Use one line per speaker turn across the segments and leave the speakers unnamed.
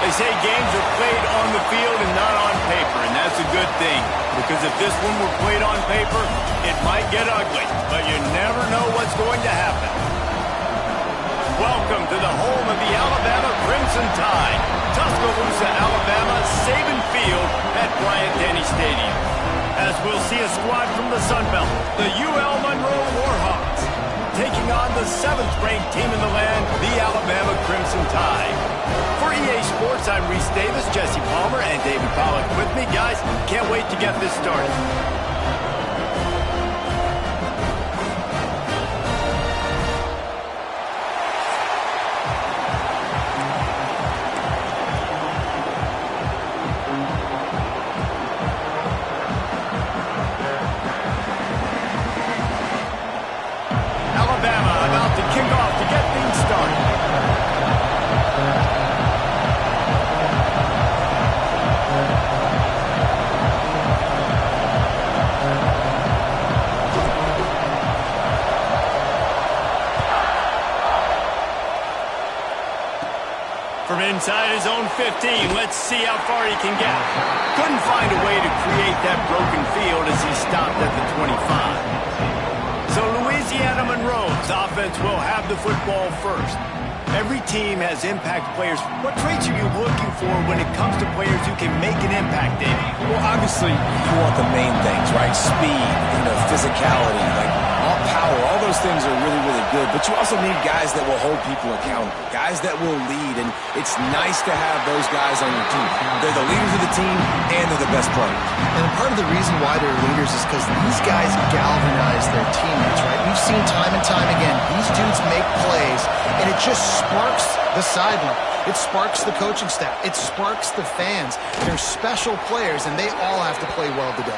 They say games are played on the field and not on paper, and that's a good thing. Because if this one were played on paper, it might get ugly, but you never know what's going to happen. Welcome to the home of the Alabama Crimson Tide. Tuscaloosa, Alabama, Saban Field at Bryant-Denny Stadium. As we'll see a squad from the Sun Belt, the UL Monroe Warhawks, taking on the 7th-ranked team in the land, the Alabama Crimson Tide. For EA Sports, I'm Reese Davis, Jesse Palmer, and David Pollack with me. Guys, can't wait to get this started. From inside his own 15, let's see how far he can get. Couldn't find a way to create that broken field as he stopped at the 25. So Louisiana Monroe's offense will have the football first. Every team has impact players. What traits are you looking for when it comes to players who can make an impact, David?
Well, obviously, you want the main things, right? Speed, physicality, all power. All those things are really, really good. But you also need guys that will hold people accountable, guys that will lead. And it's nice to have those guys on your team. They're the leaders of the team, and they're the best players.
And part of the reason why they're leaders is because these guys galvanize their teammates, right? We've seen time and time again, these dudes make plays, and it just sparks the sideline. It sparks the coaching staff. It sparks the fans. They're special players, and they all have to play well today.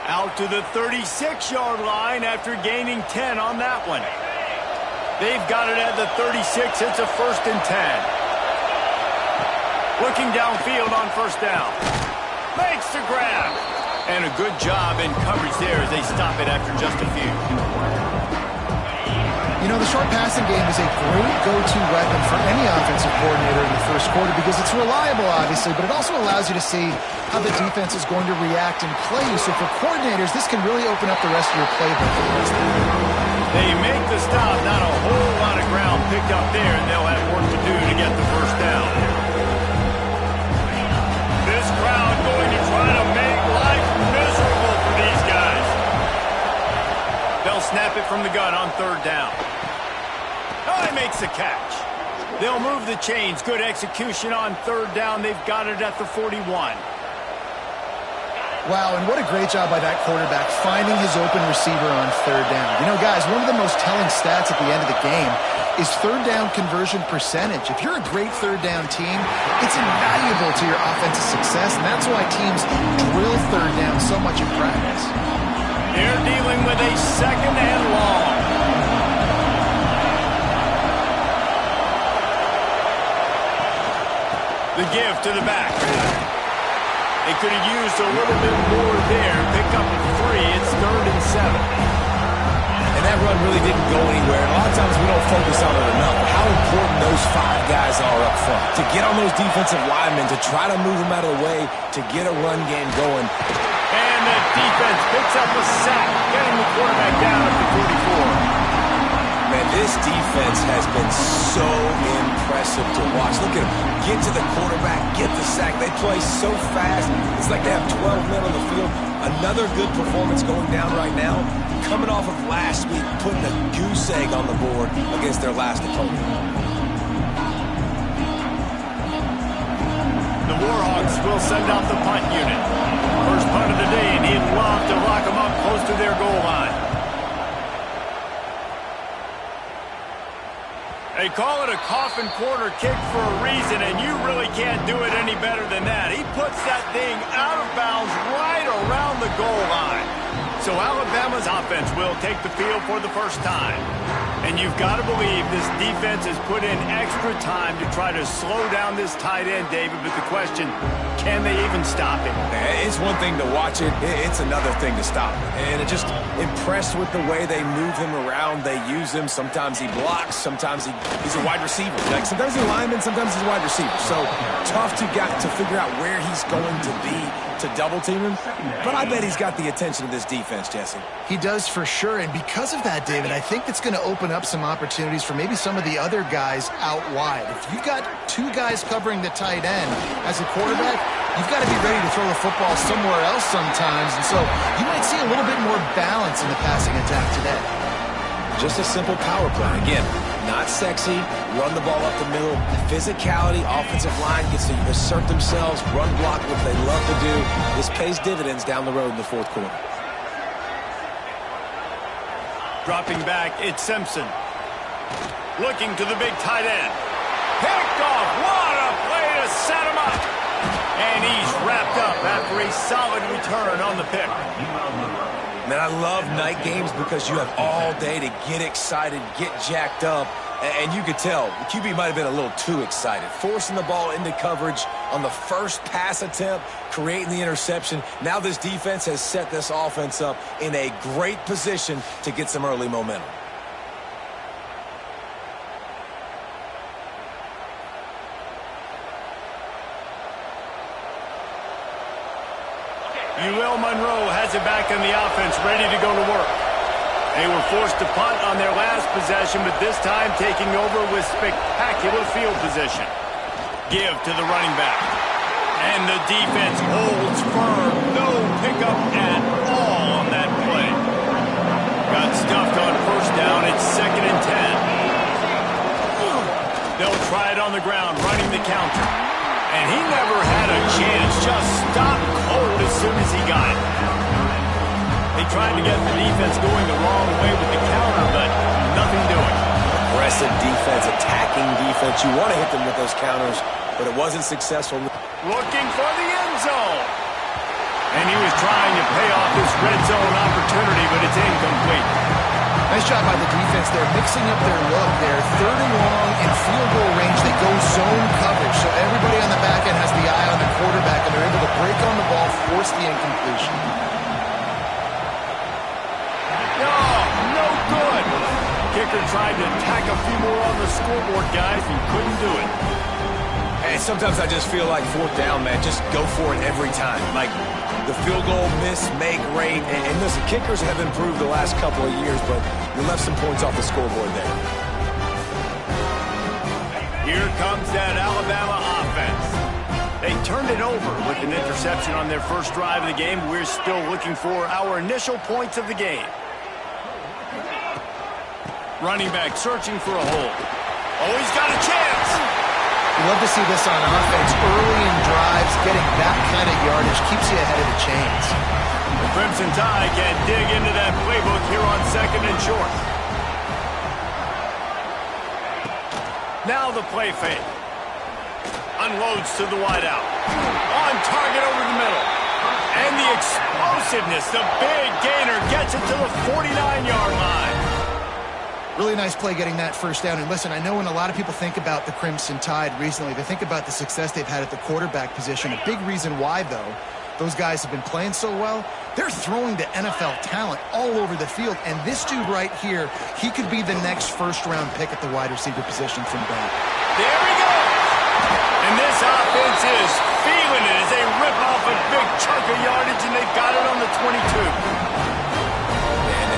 Out to the 36-yard line after gaining 10 on that one. They've got it at the 36. It's a 1st and 10. Looking downfield on 1st down. Makes the grab. And a good job in coverage there as they stop it after just a few.
The short passing game is a great go-to weapon for any offensive coordinator in the first quarter because it's reliable, obviously, but it also allows you to see how the defense is going to react and play you. So for coordinators, this can really open up the rest of your playbook.
They make the stop, not a whole lot of ground picked up there, and they'll have work to do to get the 1st down. This crowd going to try to make life miserable for these guys. They'll snap it from the gun on 3rd down. Oh, he makes the catch. They'll move the chains. Good execution on 3rd down. They've got it at the 41.
Wow, and what a great job by that quarterback finding his open receiver on 3rd down. Guys, one of the most telling stats at the end of the game is 3rd down conversion percentage. If you're a great 3rd down team, it's invaluable to your offensive success, and that's why teams drill 3rd down so much in practice.
They're dealing with a 2nd and long. The give to the back. They could have used a little bit more there. Pick up 3. It's 3rd and 7.
And that run really didn't go anywhere. And a lot of times we don't focus on it enough. How important those 5 guys are up front. To get on those defensive linemen, to try to move them out of the way, to get a run game going.
And the defense picks up a sack, getting the quarterback down at the 44.
Man, this defense has been so impressive to watch. Look at them. Get to the quarterback, get the sack. They play so fast. It's like they have 12 men on the field. Another good performance going down right now. Coming off of last week, putting a goose egg on the board against their last opponent.
The Warhawks will send out the punt unit. First punt of the day, and he'd love to lock them up close to their goal line. They call it a coffin corner kick for a reason, and you really can't do it any better than that. He puts that thing out of bounds right around the goal line. So Alabama's offense will take the field for the first time. And you've got to believe this defense has put in extra time to try to slow down this tight end, David. But the question, can they even stop him?
It's one thing to watch it. It's another thing to stop it. And it just impressed with the way they move him around. They use him. Sometimes he blocks. Sometimes he's a wide receiver. Like sometimes he's a lineman. Sometimes he's a wide receiver. So tough to figure out where he's going to be to double team him. But I bet he's got the attention of this defense, Jesse.
He does for sure. And because of that, David, I think it's going to open up some opportunities for maybe some of the other guys out wide. If you've got two guys covering the tight end as a quarterback, you've got to be ready to throw the football somewhere else sometimes. And so you might see a little bit more balance in the passing attack today.
Just a simple power play. Again, not sexy, run the ball up the middle. Physicality, offensive line gets to assert themselves, run block, what they love to do. This pays dividends down the road in the fourth quarter.
Dropping back, it's Simpson. Looking to the big tight end. Picked off. What a play to set him up. And he's wrapped up after a solid return on the pick.
Man, I love night games because you have all day to get excited, get jacked up. And you could tell the QB might have been a little too excited. Forcing the ball into coverage on the first pass attempt, creating the interception. Now this defense has set this offense up in a great position to get some early momentum.
UL Monroe has it back in the offense, ready to go to work. They were forced to punt on their last possession, but this time taking over with spectacular field position. Give to the running back. And the defense holds firm. No pickup at all on that play. Got stuffed on first down. It's 2nd and 10. They'll try it on the ground, running the counter. And he never had a chance. Just stopped cold as soon as he got it. They tried to get the defense going the wrong way with the counter, but nothing doing.
Aggressive defense, attacking defense. You want to hit them with those counters, but it wasn't successful.
Looking for the end zone. And he was trying to pay off this red zone opportunity, but it's incomplete.
Nice job by the defense there, mixing up their look there. 3rd and long in field goal range. They go zone coverage, so everybody on the back end has the eye on the quarterback, and they're able to break on the ball, force the incompletion. No good. Kicker tried to tack a few more on the scoreboard, guys, and couldn't do it.
And sometimes I just feel like 4th down, man. Just go for it every time. Like the field goal miss, make rate. And listen, kickers have improved the last couple of years, but you left some points off the scoreboard there.
Here comes that Alabama offense. They turned it over with an interception on their first drive of the game. We're still looking for our initial points of the game. Running back searching for a hole. Oh, he's got a chance.
You love to see this on offense. Early in drives, getting that kind of yardage keeps you ahead of the chains.
The Crimson Tide can dig into that playbook here on 2nd and short. Now the play fake. Unloads to the wideout. On target over the middle. And the explosiveness, the big gainer gets it to the 49-yard line.
Really nice play getting that first down. And listen, I know when a lot of people think about the Crimson Tide recently, they think about the success they've had at the quarterback position. A big reason why, though, those guys have been playing so well, they're throwing to NFL talent all over the field. And this dude right here, he could be the next first-round pick at the wide receiver position from Brown.
There we go. And this offense is feeling it as they rip off a big chunk of yardage, and they've got it on the 22.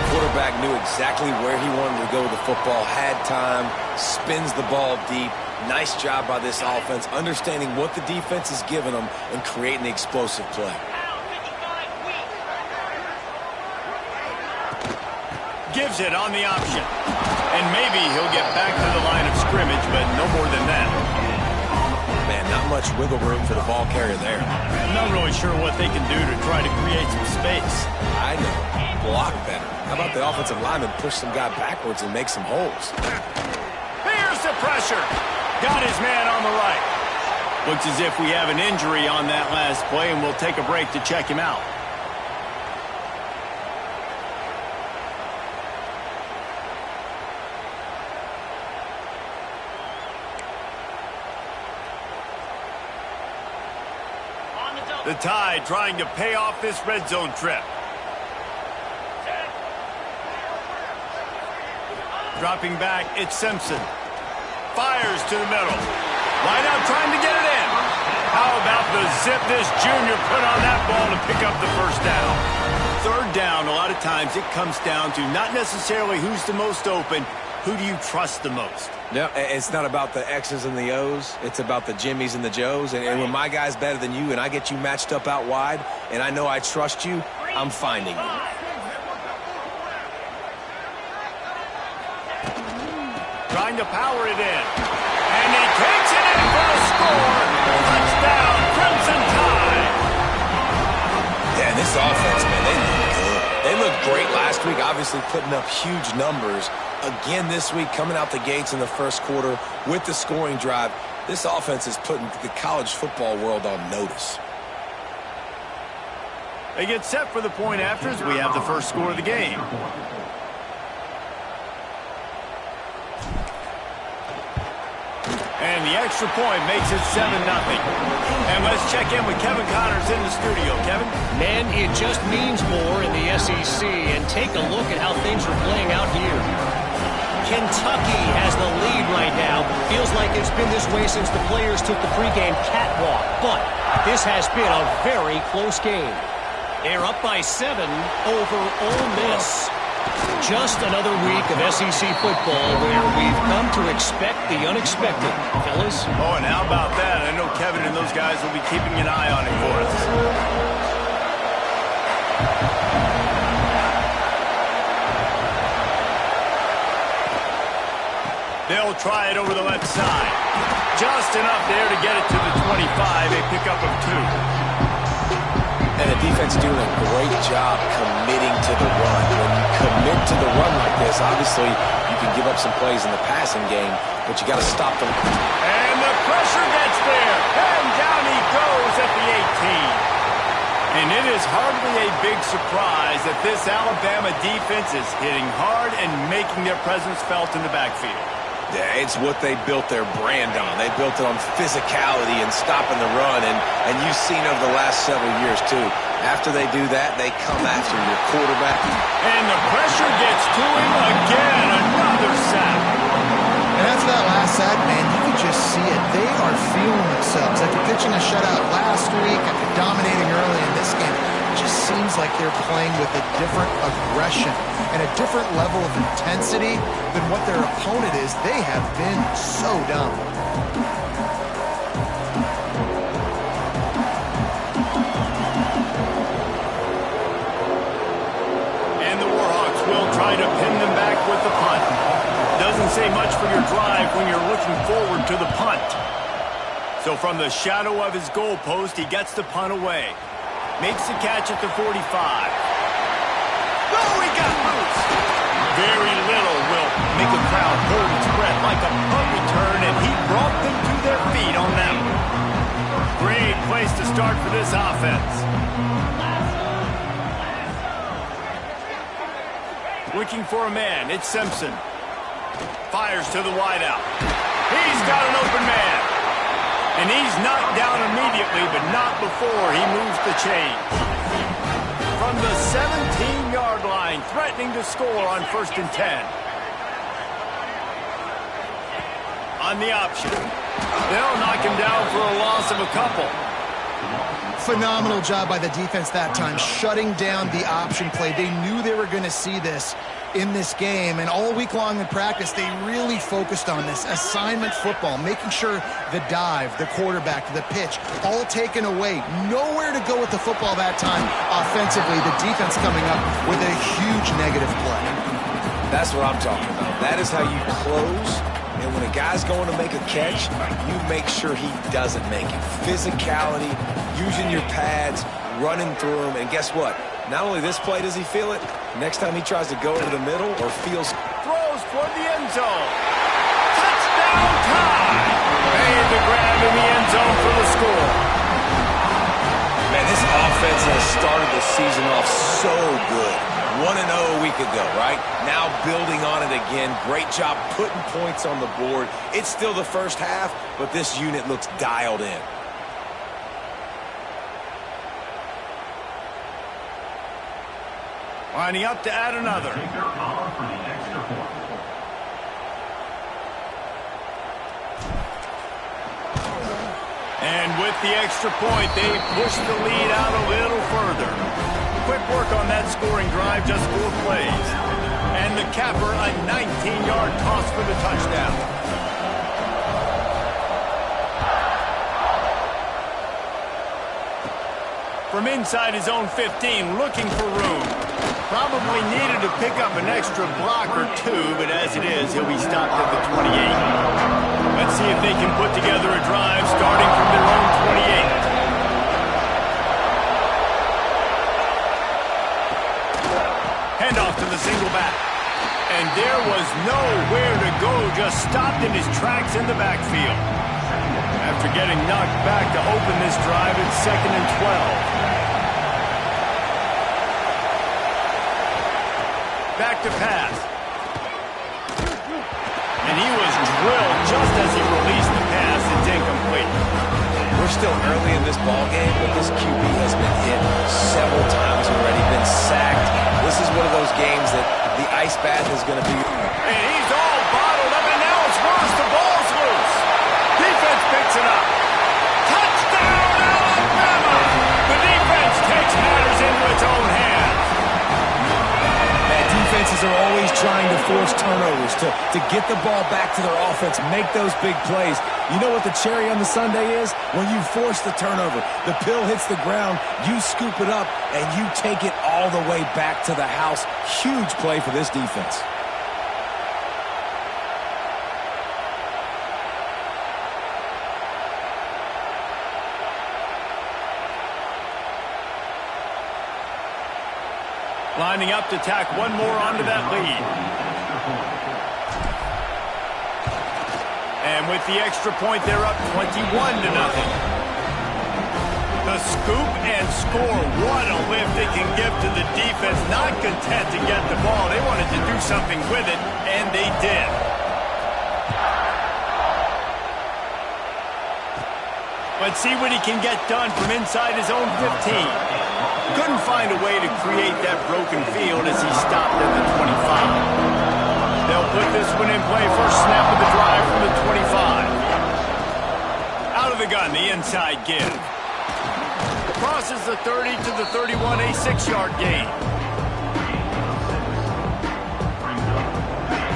Quarterback knew exactly where he wanted to go with the football, had time, spins the ball deep. Nice job by this offense, understanding what the defense is giving them and creating the explosive play.
Gives it on the option. And maybe he'll get back to the line of scrimmage, but no more than that.
Man, not much wiggle room for the ball carrier there.
I'm not really sure what they can do to try to create some space.
I know. Block better. How about the offensive lineman push some guy backwards and make some holes?
Here's the pressure. Got his man on the right. Looks as if we have an injury on that last play, and we'll take a break to check him out. The Tide trying to pay off this red zone trip. Dropping back, it's Simpson. Fires to the middle. Wide out trying to get it in. How about the zip this junior put on that ball to pick up the first down? Third down, a lot of times it comes down to not necessarily who's the most open, who do you trust the most?
No, it's not about the X's and the O's. It's about the Jimmies and the Joes. And when my guy's better than you and I get you matched up out wide and I know I trust you, I'm finding you.
Trying to power it in. And he takes it in for a score. Touchdown, Crimson Tide.
Yeah, this offense, man, they look good. They looked great last week, obviously putting up huge numbers. Again this week, coming out the gates in the first quarter with the scoring drive. This offense is putting the college football world on notice.
They get set for the point afters. We have the first score of the game. And the extra point makes it 7-0. And let's check in with Kevin Connors in the studio. Kevin?
Man, it just means more in the SEC. And take a look at how things are playing out here. Kentucky has the lead right now. Feels like it's been this way since the players took the pregame catwalk. But this has been a very close game. They're up by 7 over Ole Miss. Just another week of SEC football where we've come to expect the unexpected, fellas.
Oh, and how about that? I know Kevin and those guys will be keeping an eye on it for us. They'll try it over the left side. Just enough there to get it to the 25, a pickup of 2.
And the defense doing a great job committing to the run. When you commit to the run like this, obviously you can give up some plays in the passing game, but you got to stop them.
And the pressure gets there. And down he goes at the 18. And it is hardly a big surprise that this Alabama defense is hitting hard and making their presence felt in the backfield.
Yeah, it's what they built their brand on. They built it on physicality and stopping the run, and you've seen over the last several years, too. After they do that, they come after your quarterback.
And the pressure gets to him again. Another sack.
And after that last sack, man, you can just see it. They are feeling themselves. After pitching a shutout last week, after dominating early in this game, it just seems like they're playing with a different aggression and a different level of intensity than what their opponent is. They have been so dumb.
And the Warhawks will try to pin them back with the punt. Doesn't say much for your drive when you're looking forward to the punt. So from the shadow of his goalpost, he gets the punt away. Makes the catch at the 45. Oh, he got loose. Very little will make a crowd hold its breath like a punt return, and he brought them to their feet on that one. Great place to start for this offense. Looking for a man, it's Simpson. Fires to the wideout. He's got an open man. And he's knocked down immediately, but not before he moves the chains. From the 17-yard line, threatening to score on 1st and 10. On the option. They'll knock him down for a loss of a couple.
Phenomenal job by the defense that time, shutting down the option play. They knew they were going to see this in this game, and all week long in practice, they really focused on this assignment football, making sure the dive, the quarterback, the pitch, all taken away. Nowhere to go with the football that time offensively. The defense coming up with a huge negative play.
That's what I'm talking about. That is how you close. And when a guy's going to make a catch, you make sure he doesn't make it. Physicality, using your pads, running through them, and guess what? Not only this play does he feel it, next time he tries to go over the middle or feels...
Throws toward the end zone. Touchdown Tide! Made the grab in the end zone for the score.
Man, this offense has started the season off so good. 1-0 a week ago, right? Now building on it again. Great job putting points on the board. It's still the first half, but this unit looks dialed in.
Lining up to add another. And with the extra point, they push the lead out a little further. Quick work on that scoring drive, just 4 plays. And the capper, a 19-yard toss for the touchdown. From inside his own 15, looking for room. Probably needed to pick up an extra block or 2, but as it is, he'll be stopped at the 28. Let's see if they can put together a drive starting from their own 28. Handoff to the single back. And there was nowhere to go, just stopped in his tracks in the backfield. After getting knocked back to open this drive, it's 2nd and 12. Back to pass. And he was drilled just as he released the pass. It's incomplete.
We're still early in this ballgame, but this QB has been hit several times already, been sacked. This is one of those games that the ice bath is going to be.
And he's all bottled up, and now it's worse. The ball's loose. Defense picks it up. Touchdown, Alabama! The defense takes matters into its own hands.
Defenses are always trying to force turnovers to get the ball back to their offense, make those big plays. You know what the cherry on the sundae is? When you force the turnover, the pill hits the ground, you scoop it up, and you take it all the way back to the house. Huge play for this defense.
Lining up to tack one more onto that lead. And with the extra point, they're up 21-0. The scoop and score. What a lift it can give to the defense. Not content to get the ball. They wanted to do something with it, and they did. Let's see what he can get done from inside his own 15. Couldn't find a way to create that broken field as he stopped at the 25. They'll put this one in play. First snap of the drive from the 25. Out of the gun, the inside give. Crosses the 30 to the 31, a 6-yard gain.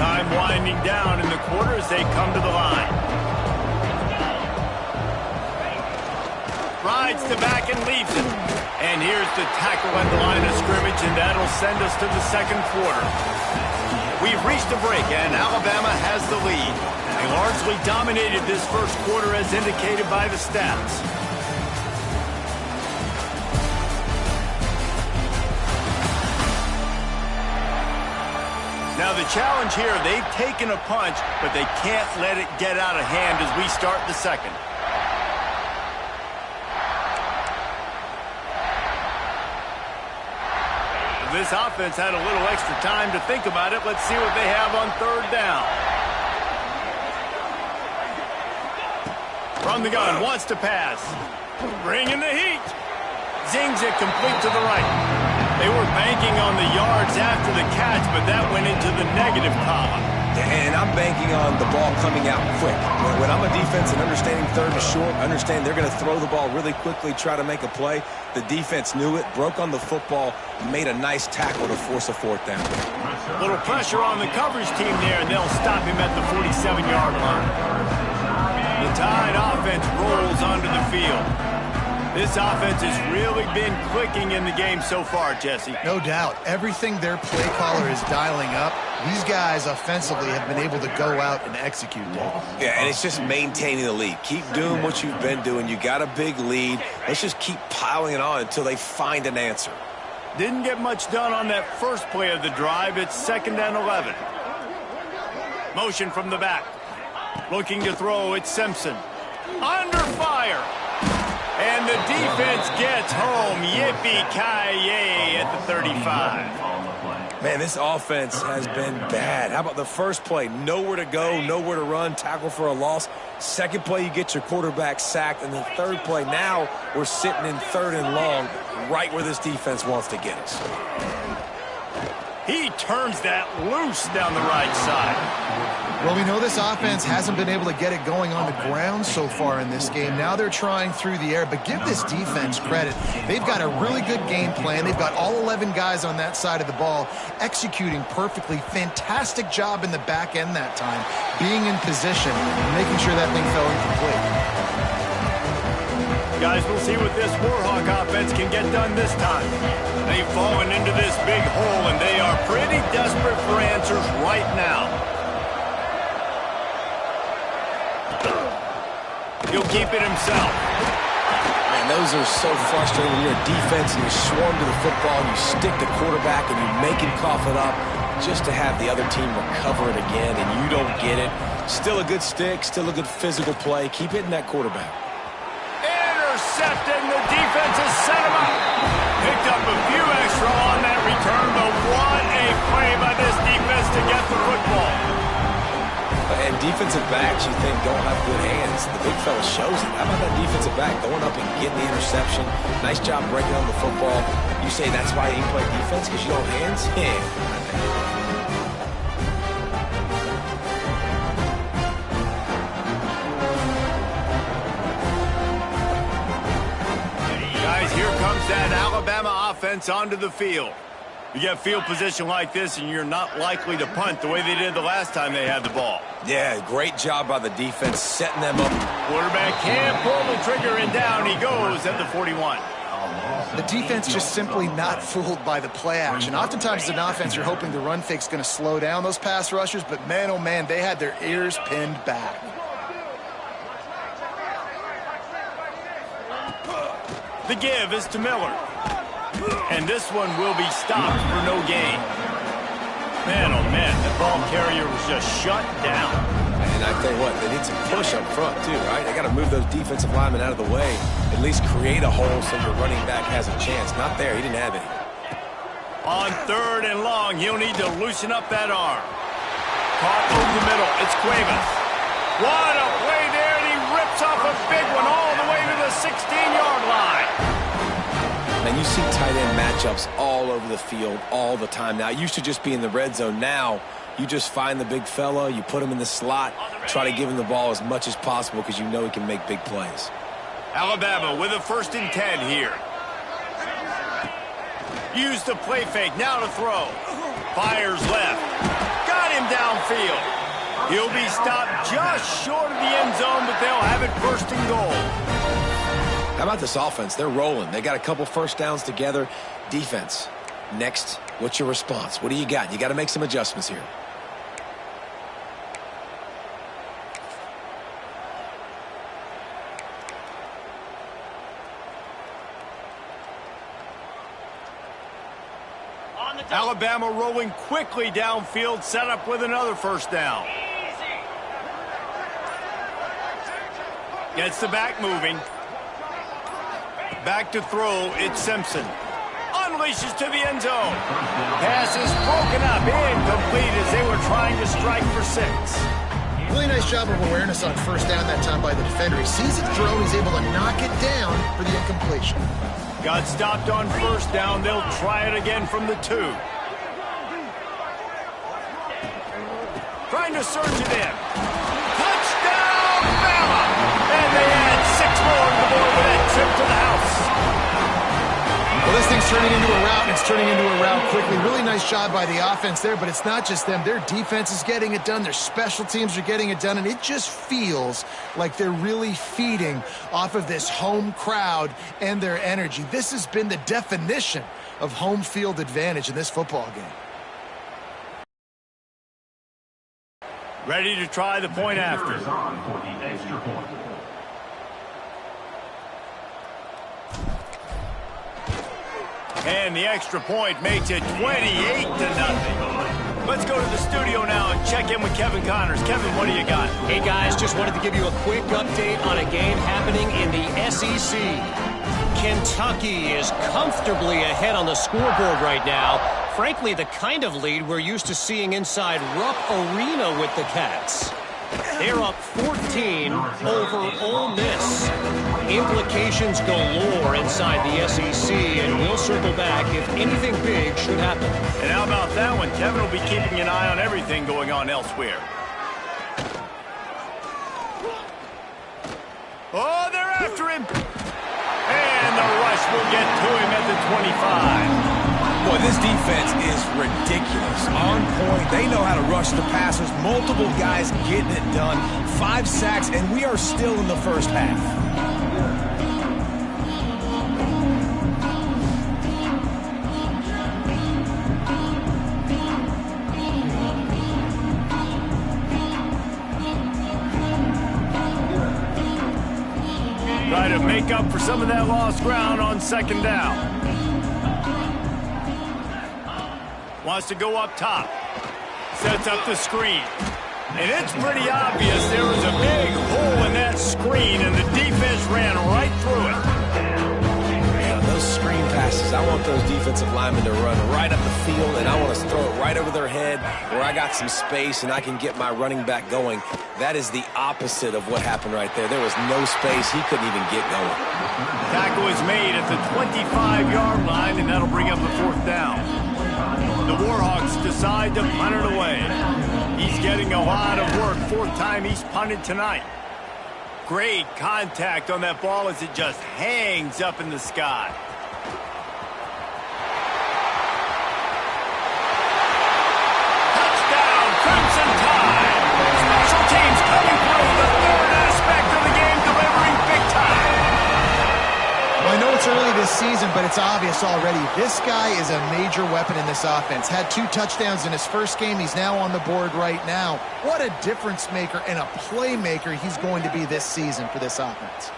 Time winding down in the quarter as they come to the line. Rides the back and leaves it. And here's the tackle at the line of scrimmage, and that'll send us to the 2nd quarter. We've reached a break, and Alabama has the lead. They largely dominated this first quarter as indicated by the stats. Now the challenge here, they've taken a punch, but they can't let it get out of hand as we start the 2nd. This offense had a little extra time to think about it. Let's see what they have on 3rd down. From the gun, wants to pass. Bringing the heat. Zings it complete to the right. They were banking on the yards after the catch, but that went into the negative column.
And I'm banking on the ball coming out quick. When I'm a defense and understanding 3rd and short, understand they're going to throw the ball really quickly, try to make a play. The defense knew it, broke on the football, made a nice tackle to force a 4th down.
A little pressure on the coverage team there, and they'll stop him at the 47-yard line. The Tide offense rolls onto the field. This offense has really been clicking in the game so far, Jesse.
No doubt. Everything their play caller is dialing up, these guys offensively have been able to go out and execute that.
Yeah, and it's just maintaining the lead. Keep doing what you've been doing. You got a big lead. Let's just keep piling it on until they find an answer.
Didn't get much done on that first play of the drive. It's 2nd and 11. Motion from the back. Looking to throw, it's Simpson. Under fire. And the defense gets home. Yippee-ki-yay at the 35.
Man, this offense has been bad. How about the first play? Nowhere to go, nowhere to run, tackle for a loss. Second play, you get your quarterback sacked. And the 3rd play, now we're sitting in 3rd and long, right where this defense wants to get us.
turns that loose down the right side.
Well, we know this offense hasn't been able to get it going on the ground so far in this game. Now they're trying through the air, but give this defense credit. They've got a really good game plan. They've got all 11 guys on that side of the ball executing perfectly. Fantastic job in the back end that time, being in position and making sure that thing fell incomplete.
Guys, we'll see what this Warhawk offense can get done this time. They've fallen into this big hole, and they are pretty desperate for answers right now. He'll keep it himself.
Man, those are so frustrating when you're a defense and you swarm to the football and you stick the quarterback and you make him cough it up just to have the other team recover it again and you don't get it. Still a good stick, still a good physical play. Keep hitting that quarterback.
Intercepted, and the defense has set him up. Picked up a few extra on that return, but what a play by this defense to get the football.
And defensive backs, you think, don't have good hands. The big fella shows it. How about that defensive back going up and getting the interception? Nice job breaking on the football. You say that's why you play defense, because you don't have hands? Yeah.
Here comes that Alabama offense onto the field. You get field position like this, and you're not likely to punt the way they did the last time they had the ball.
Yeah, great job by the defense setting them up.
Quarterback can't pull the trigger, and down he goes at the 41.
The defense just simply not fooled by the play action. Oftentimes as an offense, you're hoping the run fake's going to slow down those pass rushers, but man, oh man, they had their ears pinned back.
The give is to Miller. And this one will be stopped for no gain. Man, oh man, the ball carrier was just shut down.
And I tell you what, they need some push up front too, right? They got to move those defensive linemen out of the way. At least create a hole so your running back has a chance. Not there, he didn't have any.
On 3rd and long, he'll need to loosen up that arm. Caught over the middle, it's Cuevas. What a play there, and he rips off a big one all the way to the 16-yard line.
Man, you see tight end matchups all over the field all the time. Now, it used to just be in the red zone. Now, you just find the big fella, you put him in the slot, try to give him the ball as much as possible because you know he can make big plays.
Alabama with a 1st and 10 here. Use the play fake, now to throw. Fires left. Got him downfield. He'll be stopped just short of the end zone, but they'll have it 1st and goal.
How about this offense? They're rolling. They got a couple first downs together. Defense. Next, what's your response? What do you got? You got to make some adjustments here.
Alabama rolling quickly downfield, set up with another 1st down. Gets the back moving. Back to throw, it's Simpson. Unleashes to the end zone. Pass is broken up, incomplete as they were trying to strike for 6.
Really nice job of awareness on 1st down that time by the defender. He sees it thrown, he's able to knock it down for the incompletion.
Got stopped on 1st down. They'll try it again from the 2. Trying to surge it in. Touchdown, Bama! And they add 6 more to the board with that trip to the house.
Well, this thing's turning into a rout, and it's turning into a rout quickly. Really nice job by the offense there, but it's not just them. Their defense is getting it done. Their special teams are getting it done, and it just feels like they're really feeding off of this home crowd and their energy. This has been the definition of home field advantage in this football game.
Ready to try the point after. And the extra point makes it 28-0. Let's go to the studio now and check in with Kevin Connors. Kevin, what do you got?
Hey, guys, just wanted to give you a quick update on a game happening in the SEC. Kentucky is comfortably ahead on the scoreboard right now. Frankly, the kind of lead we're used to seeing inside Rupp Arena with the Cats. They're up 14 over Ole Miss. Implications galore inside the SEC, and we'll circle back if anything big should happen.
And how about that one? Kevin will be keeping an eye on everything going on elsewhere. Oh, they're after him. And the rush will get to him at the 25.
Boy, this defense is ridiculous. On point. They know how to rush the passers. Multiple guys getting it done. 5 sacks, and we are still in the first half.
Try to make up for some of that lost ground on second down. Wants to go up top. Sets up the screen. And it's pretty obvious there was a big hole in that screen, and the defense ran right through it.
Yeah, those screen passes, I want those defensive linemen to run right up the field, and I want to throw it right over their head where I got some space and I can get my running back going. That is the opposite of what happened right there. There was no space. He couldn't even get going.
Tackle is made at the 25-yard line, and that'll bring up a 4th down. The Warhawks decide to punt it away. He's getting a lot of work. 4th time he's punted tonight. Great contact on that ball as it just hangs up in the sky. Touchdown, Crimson Tide. Special teams coming through the 3rd aspect of the game, delivering big time.
Well, I know it's early this season, but it's obvious already. This guy is a major weapon in this offense. Had 2 touchdowns in his first game. He's now on the board right now. What a difference maker and a playmaker he's going to be this season for this offense.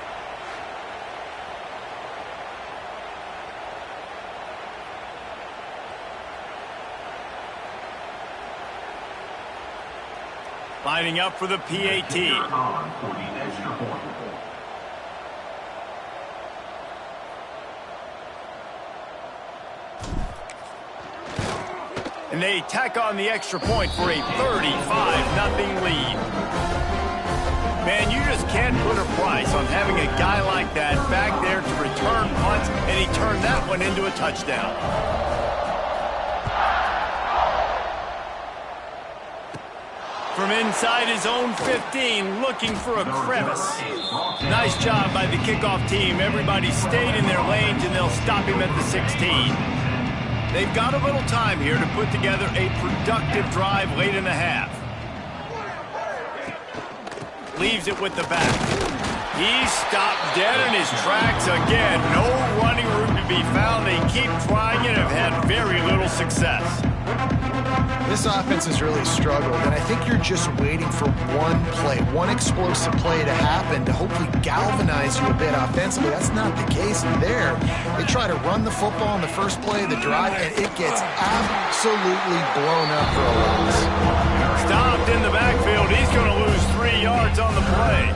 Lining up for the PAT. And they tack on the extra point for a 35-0 lead. Man, you just can't put a price on having a guy like that back there to return punts, and he turned that one into a touchdown. From inside his own 15, looking for a crevice. Nice job by the kickoff team. Everybody stayed in their lanes, and they'll stop him at the 16. They've got a little time here to put together a productive drive late in the half. Leaves it with the back. He's stopped dead in his tracks again. No running room to be found. They keep trying and have had very little success.
This offense has really struggled, and I think you're just waiting for one play, one explosive play to happen to hopefully galvanize you a bit offensively. That's not the case there. They try to run the football in the first play of the drive, and it gets absolutely blown up for a loss.
Stopped in the backfield. He's going to lose 3 yards on the play.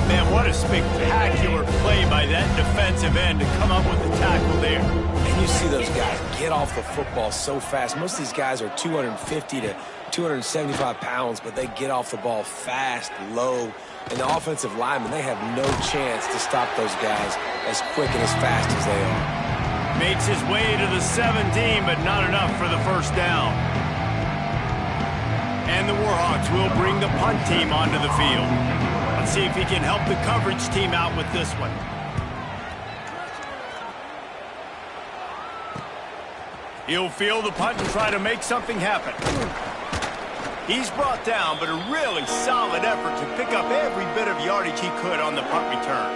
Man, what a spectacular play by that defensive end to come up with the tackle there.
And you see those guys get off the football so fast. Most of these guys are 250 to 275 pounds, but they get off the ball fast, low. And the offensive linemen, they have no chance to stop those guys as quick and as fast as they are.
Makes his way to the 17, but not enough for the 1st down. And the Warhawks will bring the punt team onto the field. Let's see if he can help the coverage team out with this one. He'll field the punt and try to make something happen. He's brought down, but a really solid effort to pick up every bit of yardage he could on the punt return.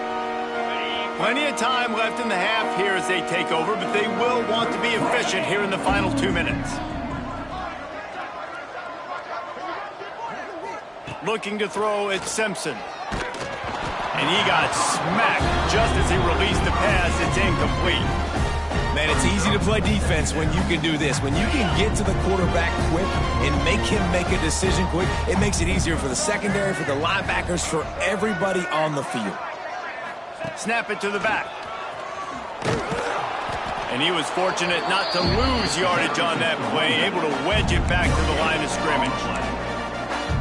Plenty of time left in the half here as they take over, but they will want to be efficient here in the final 2 minutes. Looking to throw at Simpson. And he got smacked just as he released the pass. It's incomplete.
Man, it's easy to play defense when you can do this. When you can get to the quarterback quick and make him make a decision quick, it makes it easier for the secondary, for the linebackers, for everybody on the field.
Snap it to the back. And he was fortunate not to lose yardage on that play, able to wedge it back to the line of scrimmage.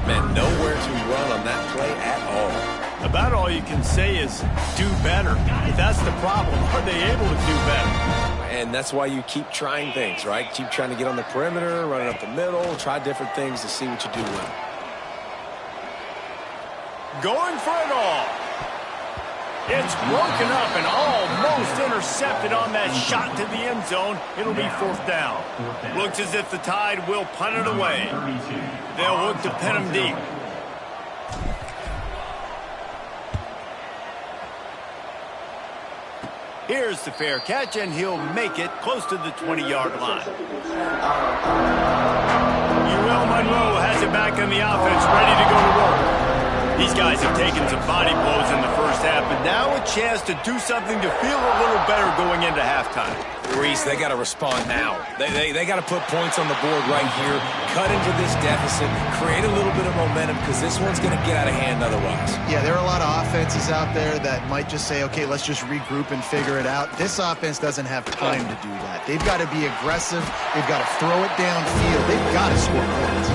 Man, nowhere to run on that play at all.
About all you can say is do better. But that's the problem. Are they able to do better?
And that's why you keep trying things, right? Keep trying to get on the perimeter, running up the middle, try different things to see what you do well.
Going for it all. It's broken up and almost intercepted on that shot to the end zone. It'll be 4th down. Looks as if the Tide will punt it away. They'll look to pin him deep. Here's the fair catch, and he'll make it close to the 20-yard line. UL Monroe has it back on the offense, ready to go to work. These guys have taken some body blows in the first half, but now a chance to do something to feel a little better going into halftime.
Reese, they got to respond now. They got to put points on the board right here, cut into this deficit, create a little bit of momentum, because this one's going to get out of hand otherwise.
Yeah, there are a lot of offenses out there that might just say, okay, let's just regroup and figure it out. This offense doesn't have time to do that. They've got to be aggressive. They've got to throw it downfield. They've got to score points.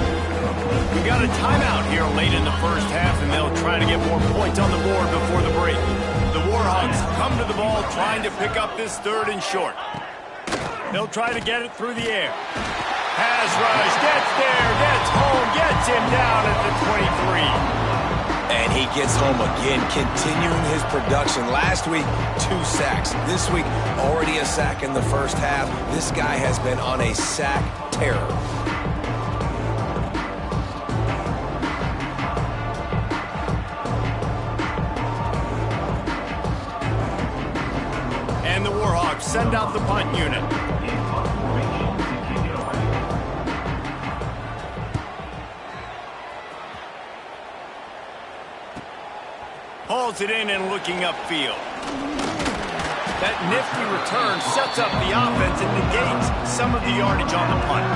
We got a timeout here late in the first half, and they'll try to get more points on the board before the break. The Warhawks come to the ball trying to pick up this 3rd and short. They'll try to get it through the air. Pass rush, gets there, gets home, gets him down at the 23.
And he gets home again, continuing his production. Last week, 2 sacks. This week, already a sack in the first half. This guy has been on a sack terror.
And the Warhawks send out the punt unit. Hauls it in and looking upfield. That nifty return sets up the offense and negates some of the yardage on the punt.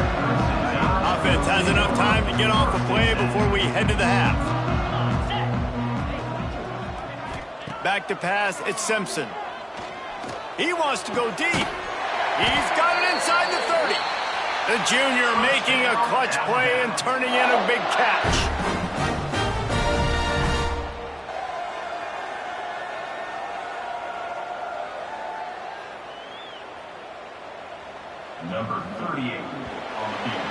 Offense has enough time to get off a play before we head to the half. Back to pass, it's Simpson. He wants to go deep. He's got it inside the 30. The junior making a clutch play and turning in a big catch.
Number 38 on the field.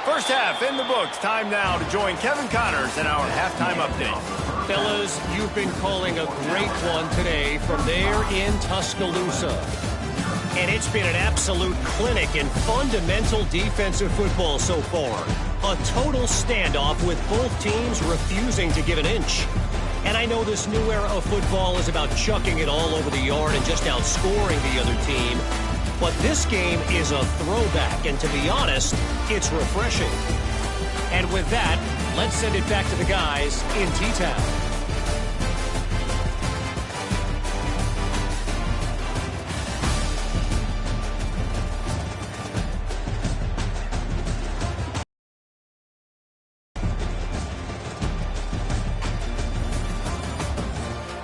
First half in the books. Time now to join Kevin Connors in our halftime update.
Fellas, you've been calling a great one today from there in Tuscaloosa. And it's been an absolute clinic in fundamental defensive football so far. A total standoff with both teams refusing to give an inch. And I know this new era of football is about chucking it all over the yard and just outscoring the other team. But this game is a throwback, and to be honest, it's refreshing. And with that, let's send it back to the guys in T-Town.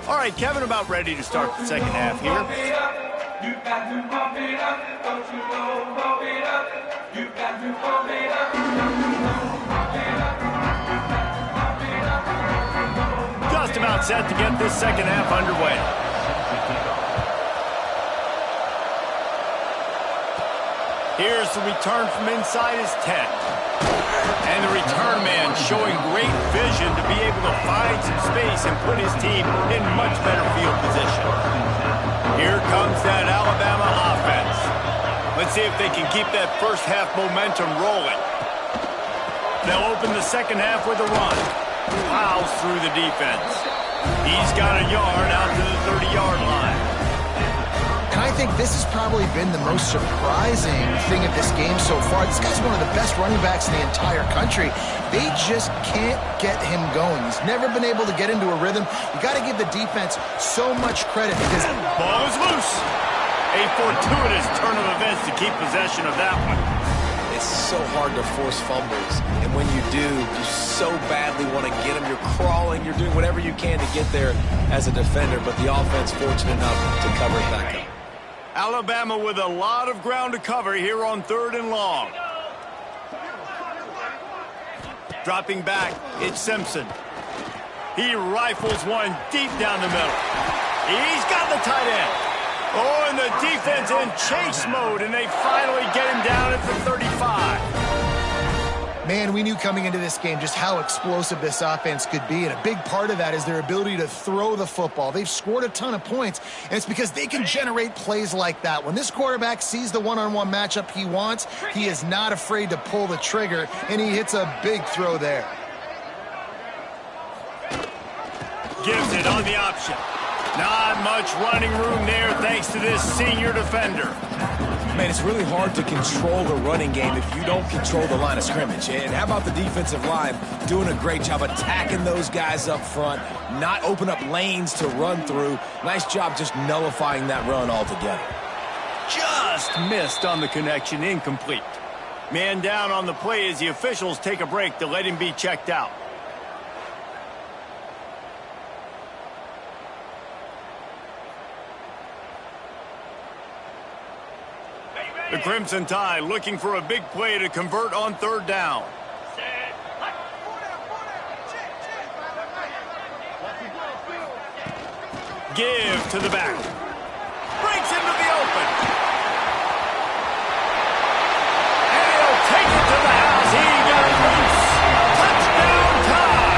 All right, Kevin, about ready to start the second half here.
You got to pump it up, don't you know, pump it up. You got to pump it up, don't you know, pump it up.
Just about set to get this second half underway. Here's the return from inside his 10. And the return man showing great vision to be able to find some space and put his team in much better field position. Here comes that Alabama offense. Let's see if they can keep that first half momentum rolling. They'll open the second half with a run. Plows through the defense. He's got a yard out to the 30-yard line.
And I think this has probably been the most surprising thing of this game so far. This guy's one of the best running backs in the entire country. They just can't get him going. He's never been able to get into a rhythm. You got to give the defense so much credit because
ball is loose. A fortuitous turn of events to keep possession of that one.
It's so hard to force fumbles, and when you do, you so badly want to get them. You're crawling, you're doing whatever you can to get there as a defender, but the offense fortunate enough to cover it back up.
Alabama with a lot of ground to cover here on 3rd and long. Dropping back, it's Simpson. He rifles one deep down the middle. He's got the tight end. Oh, and the defense in chase mode, and they finally get him down at the 35.
Man, we knew coming into this game just how explosive this offense could be, and a big part of that is their ability to throw the football. They've scored a ton of points, and it's because they can generate plays like that. When this quarterback sees the one-on-one matchup he wants, he is not afraid to pull the trigger, and he hits a big throw there.
Gives it on the option. Not much running room there thanks to this senior defender.
Man, it's really hard to control the running game if you don't control the line of scrimmage. And how about the defensive line doing a great job attacking those guys up front, not open up lanes to run through. Nice job just nullifying that run altogether.
Just missed on the connection, incomplete. Man down on the play as the officials take a break to let him be checked out. The Crimson Tide looking for a big play to convert on third down. Give to the back. Breaks into the open. And he'll take it to the house. He got it loose. Touchdown Tide.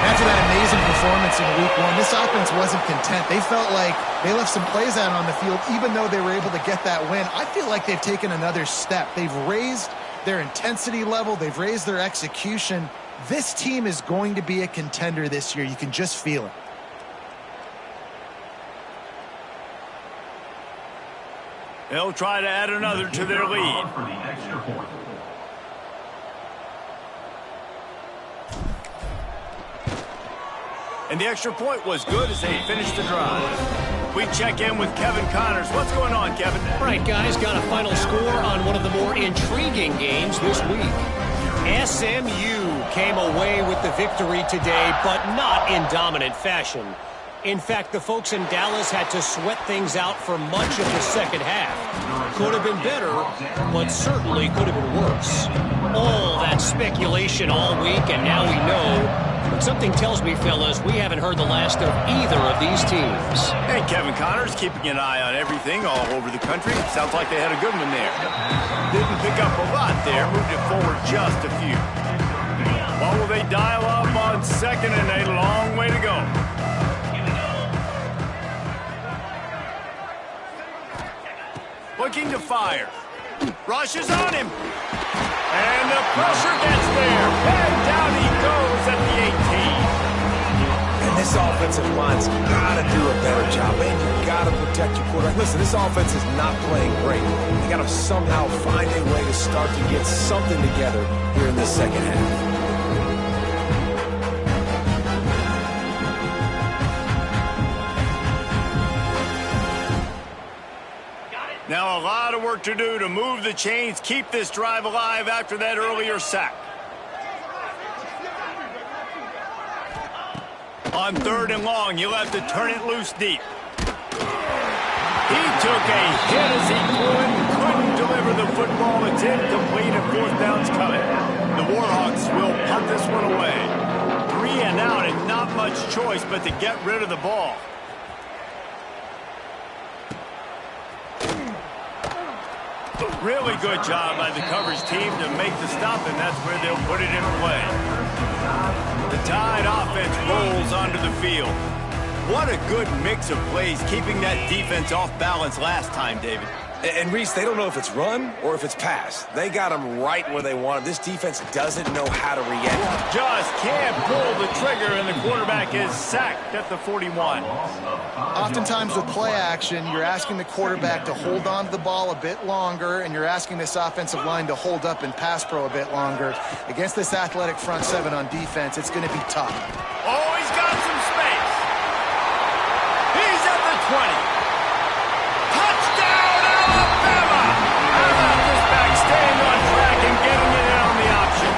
After that amazing performance in week one, this offense wasn't content. They felt like they left some plays out on the field, even though they were able to get that win. I feel like they've taken another step. They've raised their intensity level. They've raised their execution. This team is going to be a contender this year. You can just feel it.
They'll try to add another to their lead. And the extra point was good as they finished the drive. We check in with Kevin Connors. What's going on, Kevin?
All right, guys, got a final score on one of the more intriguing games this week. SMU came away with the victory today, but not in dominant fashion. In fact, the folks in Dallas had to sweat things out for much of the second half. Could have been better, but certainly could have been worse. All that speculation all week, and now we know. But something tells me, fellas, we haven't heard the last of either of these teams.
Hey, Kevin Connors keeping an eye on everything all over the country. Sounds like they had a good one there. Didn't pick up a lot there, moved it forward just a few. What will they dial up on second and a long way to go? Looking to fire. Rushes on him. And the pressure gets there. And down he goes at the 18.
And this offensive line's got to do a better job. Man, you got to protect your quarterback. Listen, this offense is not playing great. They got to somehow find a way to start to get something together here in the second half.
Now a lot of work to do to move the chains, keep this drive alive after that earlier sack. On third and long, you'll have to turn it loose deep. He took a hit as he couldn't deliver the football. It's incomplete and fourth down's coming. The Warhawks will punt this one away. 3 and out and not much choice but to get rid of the ball. Really good job by the coverage team to make the stop, and that's where they'll put it in play. The Tide offense rolls onto the field. What a good mix of plays, keeping that defense off balance last time, David.
And Reese, they don't know if it's run or if it's pass. They got them right where they want them. This defense doesn't know how to react.
Just can't pull the trigger, and the quarterback is sacked at the 41.
Oftentimes with play action, you're asking the quarterback to hold on to the ball a bit longer, and you're asking this offensive line to hold up and pass pro a bit longer. Against this athletic front seven on defense, it's going to be tough.
Oh, he's got some space. He's at the 20. Touchdown, Alabama! How about this back staying on track and getting it in on the option?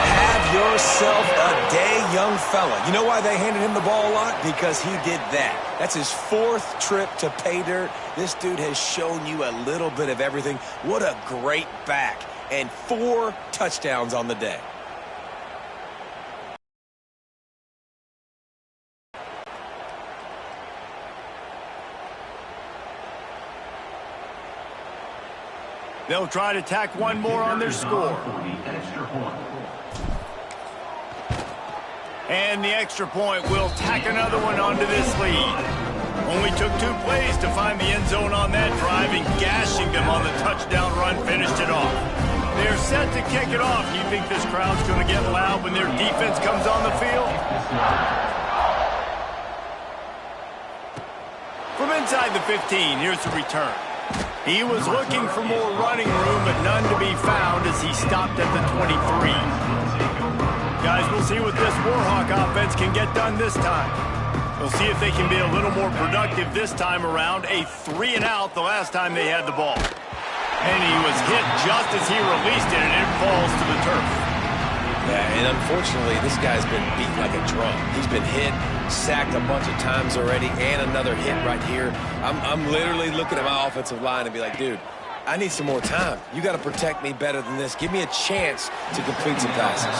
Have yourself a day, young fella. You know why they handed him the ball a lot? Because he did that. That's his 4th trip to pay dirt. This dude has shown you a little bit of everything. What a great back. and 4 touchdowns on the day.
They'll try to tack one more on their score. And the extra point will tack another one onto this lead. Only took 2 plays to find the end zone on that drive, and gashing them on the touchdown run finished it off. They're set to kick it off. Do you think this crowd's going to get loud when their defense comes on the field? From inside the 15, here's the return. He was looking for more running room, but none to be found as he stopped at the 23. Guys, we'll see what this Warhawk offense can get done this time. We'll see if they can be a little more productive this time around. A 3-and-out the last time they had the ball. And he was hit just as he released it, and it falls to the turf.
Yeah, and unfortunately, this guy's been beat like a drum. He's been hit, sacked a bunch of times already, and another hit right here. I'm literally looking at my offensive line and be like, dude, I need some more time. You got to protect me better than this. Give me a chance to complete some passes.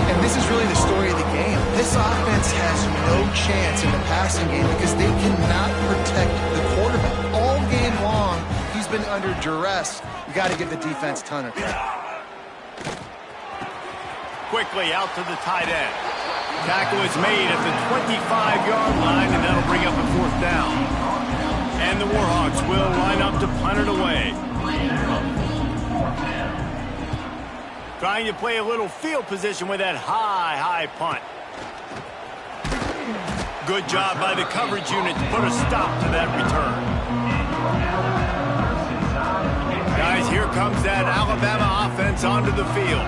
And this is really the story of the game. This offense has no chance in the passing game because they cannot protect the quarterback. All game long, he's been under duress. You got to give the defense a ton of credit.
Quickly out to the tight end. Tackle is made at the 25-yard line, and that'll bring up a 4th down. And the Warhawks will line up to punt it away. Trying to play a little field position with that high punt. Good job by the coverage unit to put a stop to that return. Guys, here comes that Alabama offense onto the field.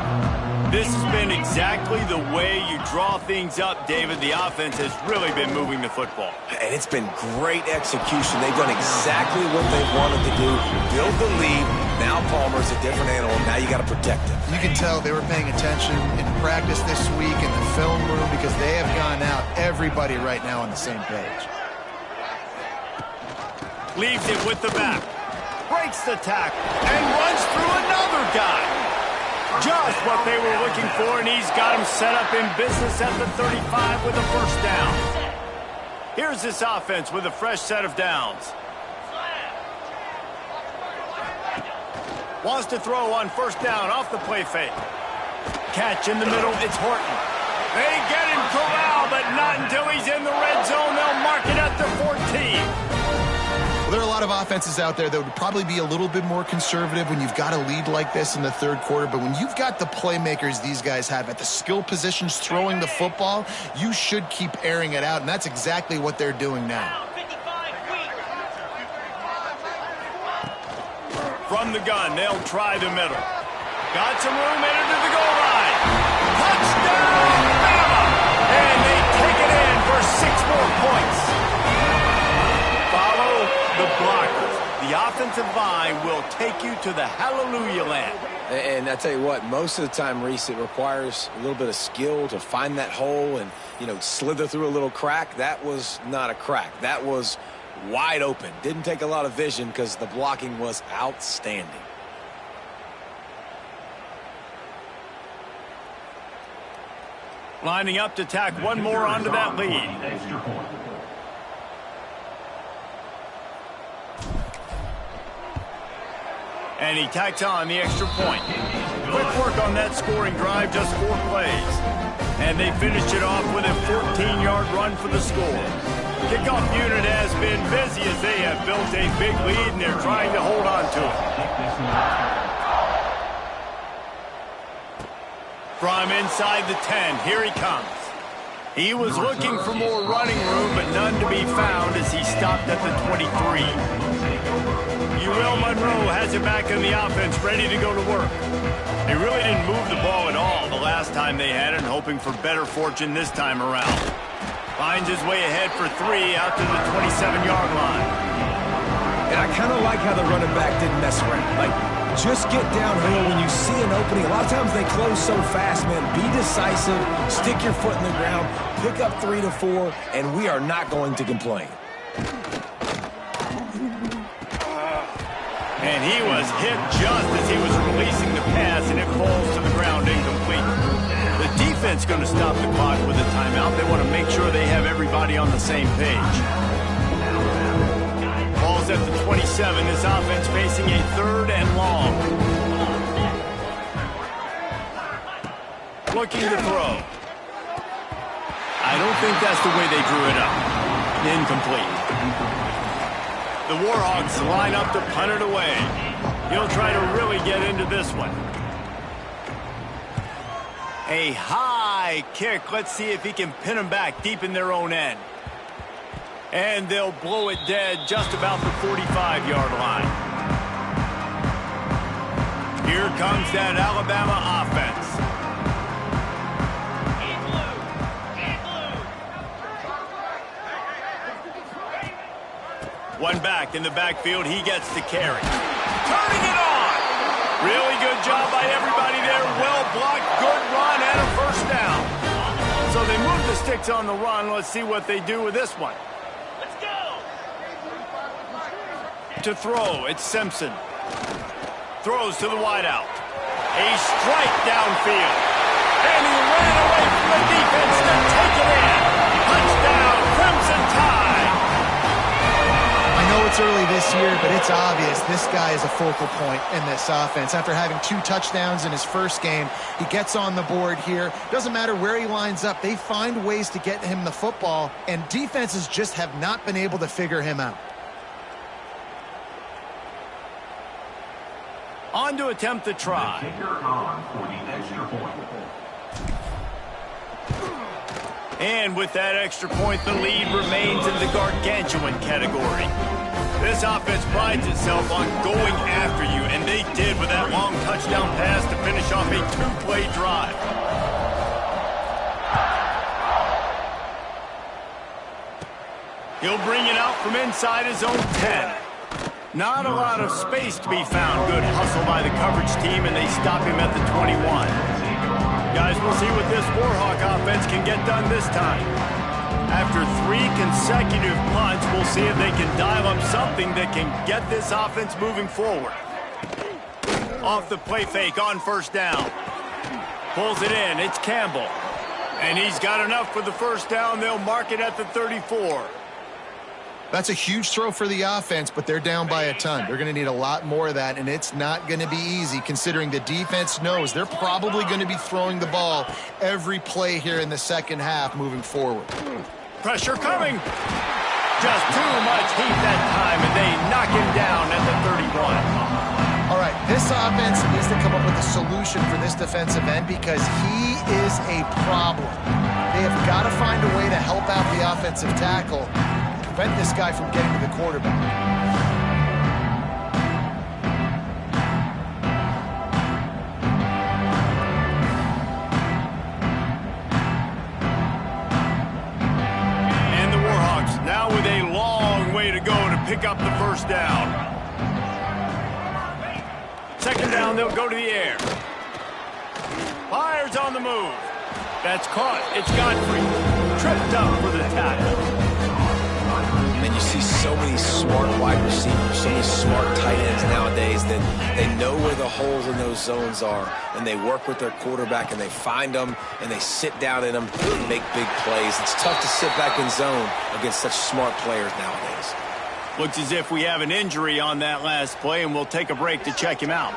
This has been exactly the way you draw things up, David. The offense has really been moving the football.
And it's been great execution. They've done exactly what they wanted to do. Build the lead. Now Palmer's a different animal. Now you got to protect him.
You can tell they were paying attention in practice this week in the film room because they have gone out, everybody right now on the same page.
Leaves it with the back. Breaks the tackle and runs through another guy. Just what they were looking for, and he's got him set up in business at the 35 with a 1st down. Here's this offense with a fresh set of downs. Wants to throw on 1st down off the play fake. Catch in the middle, it's Horton. They get him corralled, but not until he's in the red zone. They'll mark it at the 14.
Well, there are a lot of offenses out there that would probably be a little bit more conservative when you've got a lead like this in the 3rd quarter. But when you've got the playmakers these guys have at the skill positions throwing the football, you should keep airing it out. And that's exactly what they're doing now.
From the gun, they'll try the middle. Got some room, headed to the goal line. Touchdown, Bama! And they take it in for 6 more points. Follow the blockers. The offensive line will take you to the hallelujah land.
And I tell you what, most of the time, Reese, it requires a little bit of skill to find that hole and, slither through a little crack. That was not a crack. That was wide open. Didn't take a lot of vision because the blocking was outstanding.
Lining up to tack one more onto that lead. And he tacks on the extra point. Quick work on that scoring drive, just 4 plays. And they finished it off with a 14-yard run for the score. Kickoff unit has been busy as they have built a big lead, and they're trying to hold on to it. From inside the 10, here he comes. He was looking for more running room, but none to be found as he stopped at the 23. UL Monroe has it back in the offense, ready to go to work. They really didn't move the ball at all the last time they had it, and hoping for better fortune this time around. Finds his way ahead for 3 out to the 27-yard line.
And I kind of like how the running back didn't mess around. Just get downhill when you see an opening. A lot of times they close so fast, man. Be decisive, stick your foot in the ground, pick up 3 to 4, and we are not going to complain.
And he was hit just as he was releasing the pass, and it falls to the ground incomplete. The defense going to stop the clock with a timeout. They want to make sure they have everybody on the same page. Ball's at the 27. This offense facing a 3rd and long. Looking to throw. I don't think that's the way they drew it up. Incomplete. The Warhawks line up to punt it away. He'll try to really get into this one. A high kick. Let's see if he can pin them back deep in their own end. And they'll blow it dead just about the 45-yard line. Here comes that Alabama offense. One back in the backfield. He gets the carry. Turning it on. Really good job by everybody there. Well blocked. Good run and a first down. So they move the sticks on the run. Let's see what they do with this one. Let's go. To throw, it's Simpson. Throws to the wideout. A strike downfield. And he ran away from the defense to take it in. Touchdown, Crimson Tide.
I know it's early this year, but it's obvious this guy is a focal point in this offense. After having 2 touchdowns in his first game, he gets on the board here. Doesn't matter where he lines up, they find ways to get him the football, and defenses just have not been able to figure him out.
On to attempt the try. And with that extra point, the lead remains in the gargantuan category. This offense prides itself on going after you, and they did with that long touchdown pass to finish off a 2-play drive. He'll bring it out from inside his own 10. Not a lot of space to be found. Good hustle by the coverage team, and they stop him at the 21. Guys, we'll see what this Warhawk offense can get done this time. After 3 consecutive punts, we'll see if they can dial up something that can get this offense moving forward. Off the play fake on first down. Pulls it in. It's Campbell. And he's got enough for the first down. They'll mark it at the 34.
That's a huge throw for the offense, but they're down by a ton. They're going to need a lot more of that, and it's not going to be easy considering the defense knows they're probably going to be throwing the ball every play here in the second half moving forward.
Pressure coming. Just too much heat that time, and they knock him down at the 31.
All right, this offense needs to come up with a solution for this defensive end because he is a problem. They have got to find a way to help out the offensive tackle, prevent this guy from getting to the quarterback.
And the Warhawks now with a long way to go to pick up the first down. Second down, they'll go to the air. Fires on the move. That's caught. It's Godfrey. Tripped up for the tackle.
And you see so many smart wide receivers, so many smart tight ends nowadays that they know where the holes in those zones are, and they work with their quarterback, and they find them, and they sit down in them and make big plays. It's tough to sit back in zone against such smart players nowadays.
Looks as if we have an injury on that last play, and we'll take a break to check him out.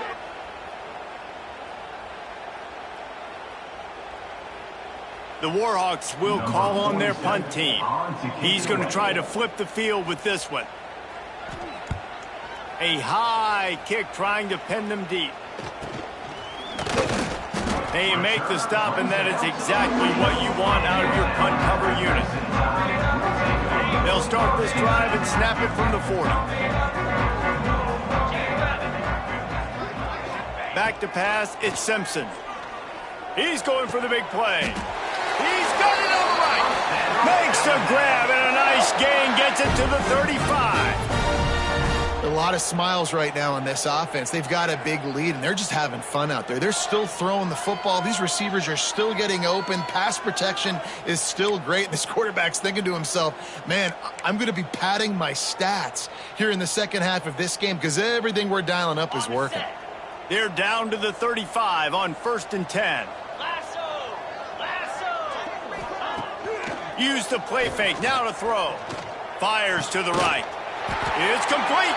The Warhawks will call on their punt team. He's going to try to flip the field with this one. A high kick trying to pin them deep. They make the stop, and that is exactly what you want out of your punt cover unit. They'll start this drive and snap it from the 40. Back to pass, it's Simpson. He's going for the big play. He's got it on the right. Makes the grab, and a nice gain gets it to the 35.
The lot of smiles right now on this offense. They've got a big lead, and they're just having fun out there. They're still throwing the football. These receivers are still getting open. Pass protection is still great. This quarterback's thinking to himself, man, I'm going to be padding my stats here in the second half of this game because everything we're dialing up is working.
They're down to the 35 on 1st and 10. Use the play fake. Now to throw. Fires to the right. It's complete.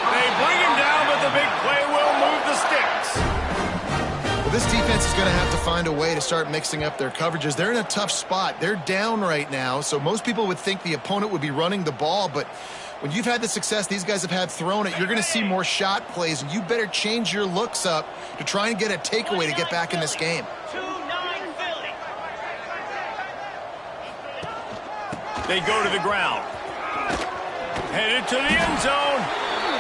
They bring him down, but the big play will move the sticks.
Well, this defense is going to have to find a way to start mixing up their coverages. They're in a tough spot. They're down right now, so most people would think the opponent would be running the ball, but when you've had the success these guys have had throwing it, you're going to see more shot plays, and you better change your looks up to try and get a takeaway to get back in this game.
They go to the ground. Headed to the end zone.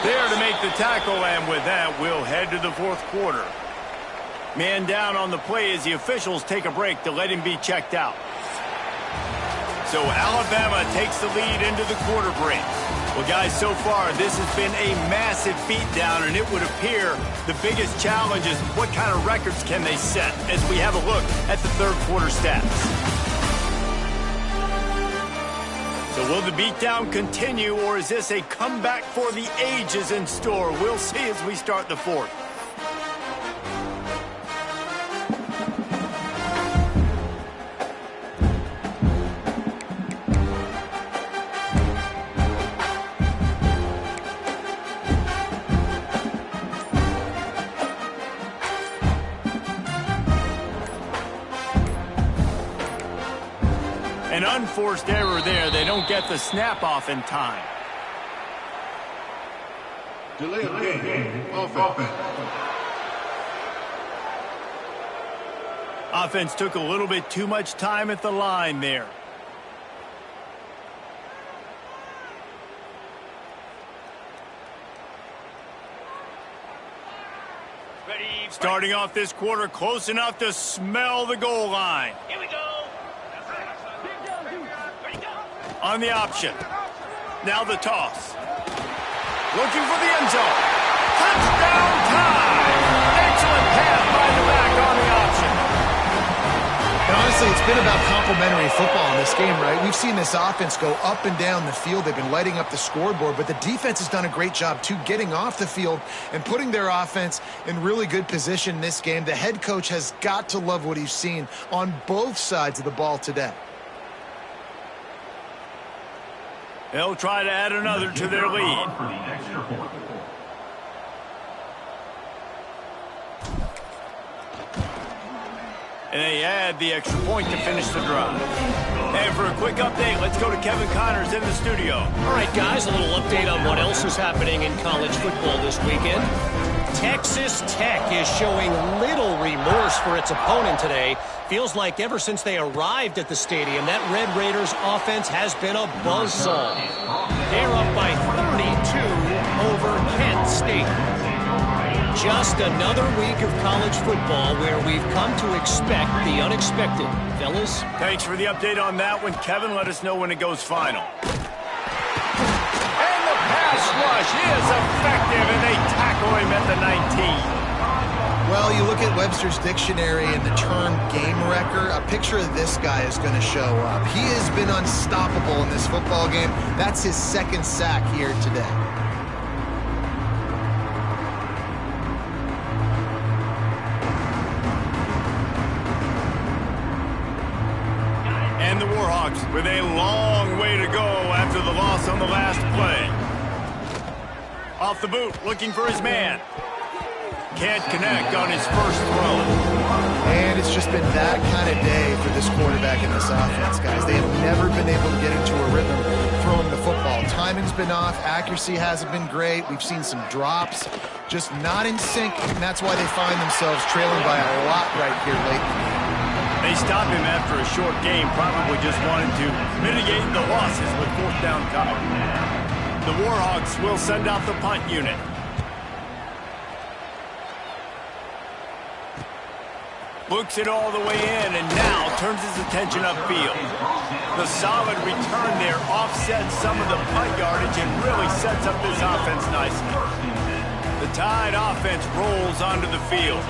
There to make the tackle, and with that, we'll head to the 4th quarter. Man down on the play as the officials take a break to let him be checked out. So Alabama takes the lead into the quarter break. Well, guys, so far, this has been a massive beatdown, and it would appear the biggest challenge is what kind of records can they set as we have a look at the 3rd quarter stats. So will the beatdown continue, or is this a comeback for the ages in store? We'll see as we start the 4th. An unforced error there. They don't get the snap off in time.
Delay of game. Offense.
Offense took a little bit too much time at the line there. Starting off this quarter close enough to smell the goal line. Here we go. On the option. Now the toss. Looking for the end zone. Touchdown time! Excellent pass by the back on the option.
And honestly, it's been about complementary football in this game, right? We've seen this offense go up and down the field. They've been lighting up the scoreboard, but the defense has done a great job, too, getting off the field and putting their offense in really good position in this game. The head coach has got to love what he's seen on both sides of the ball today.
They'll try to add another to their lead. And they add the extra point to finish the drive. And for a quick update, let's go to Kevin Connors in the studio.
All right, guys, a little update on what else is happening in college football this weekend. Texas Tech is showing little remorse for its opponent today. Feels like ever since they arrived at the stadium, that Red Raiders offense has been a buzzsaw. They're up by 32 over Kent State. Just another week of college football where we've come to expect the unexpected. Fellas?
Thanks for the update on that one, Kevin. Let us know when it goes final. And the pass rush is effective, and they tackle him at the 19.
Well, you look at Webster's dictionary and the term game wrecker, a picture of this guy is going to show up. He has been unstoppable in this football game. That's his 2nd sack here today.
And the Warhawks with a long way to go after the loss on the last play. Off the boot, looking for his man. Can't connect on his first throw.
And it's just been that kind of day for this quarterback and this offense, guys. They have never been able to get into a rhythm throwing the football. Timing's been off. Accuracy hasn't been great. We've seen some drops, just not in sync, and that's why they find themselves trailing by a lot right here late in the game.
They stopped him after a short game, probably just wanted to mitigate the losses with 4th down coming. The Warhawks will send out the punt unit. Looks it all the way in and now turns his attention upfield. The solid return there offsets some of the punt yardage and really sets up this offense nicely. The Tide offense rolls onto the field.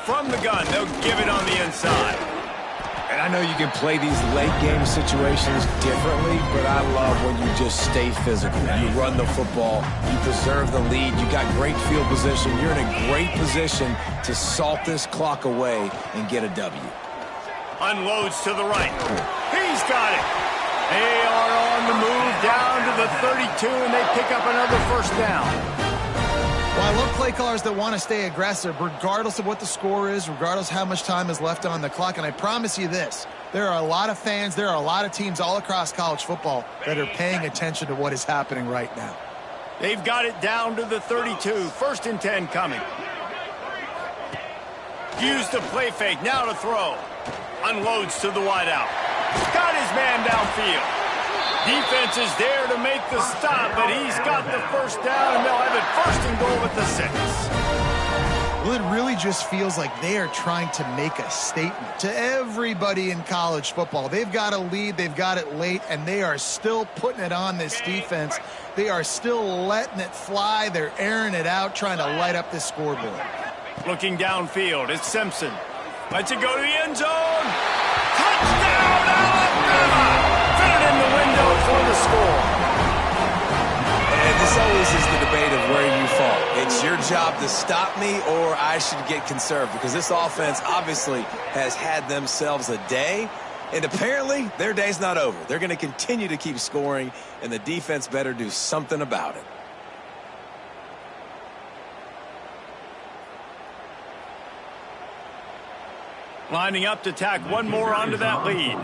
From the gun, they'll give it on the inside.
And I know you can play these late-game situations differently, but I love when you just stay physical. You run the football, you preserve the lead, you got great field position. You're in a great position to salt this clock away and get a W.
Unloads to the right. He's got it. They are on the move down to the 32, and they pick up another first down.
Well, I love play callers that want to stay aggressive, regardless of what the score is, regardless how much time is left on the clock. And I promise you this, there are a lot of fans, there are a lot of teams all across college football that are paying attention to what is happening right now.
They've got it down to the 32. First and 10 coming. Use the play fake, now to throw. Unloads to the wideout. Got his man downfield. Defense is there to make the stop, but he's got the first down, and they'll have it first and goal at the 6.
Well, it really just feels like they are trying to make a statement to everybody in college football. They've got a lead, they've got it late, and they are still putting it on this defense. They are still letting it fly. They're airing it out, trying to light up this scoreboard.
Looking downfield, it's Simpson. Lets it go to the end zone. Touchdown, Alabama! In the window for the score.
And this always is the debate of where you fall. It's your job to stop me, or I should get conserved, because this offense obviously has had themselves a day, and apparently their day's not over. They're going to continue to keep scoring, and the defense better do something about it.
Lining up to tack one more onto that lead.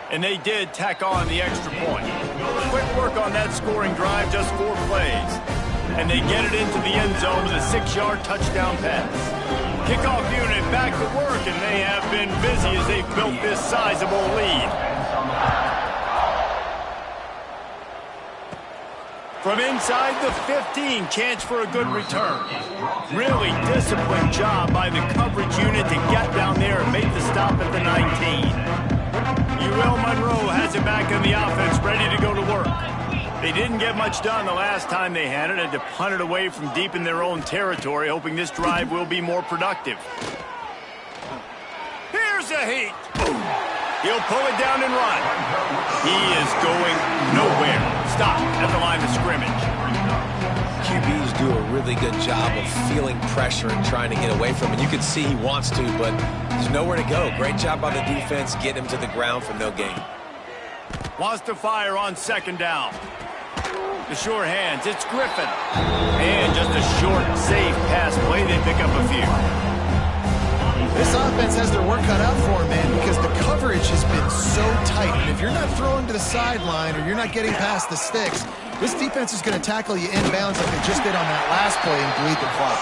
And they did tack on the extra point. Quick work on that scoring drive, just 4 plays. And they get it into the end zone with a 6-yard touchdown pass. Kickoff unit back to work, and they have been busy as they've built this sizable lead. From inside the 15, chance for a good return. Really disciplined job by the coverage unit to get down there and make the stop at the 19. UL Monroe has it back in the offense, ready to go to work. They didn't get much done the last time they had it. Had to punt it away from deep in their own territory, hoping this drive will be more productive. Here's a heat. He'll pull it down and run. He is going nowhere. Stop at the line of scrimmage.
QBs do a really good job of feeling pressure and trying to get away from it. You can see he wants to, but there's nowhere to go. Great job by the defense, get him to the ground for no gain.
Wants to fire on second down. The sure hands, it's Griffin. And just a short, safe pass play, they pick up a few.
This offense has their work cut out for them, man, because the coverage has been so tight. And if you're not throwing to the sideline or you're not getting past the sticks, this defense is going to tackle you inbounds like they just did on that last play and bleed the clock.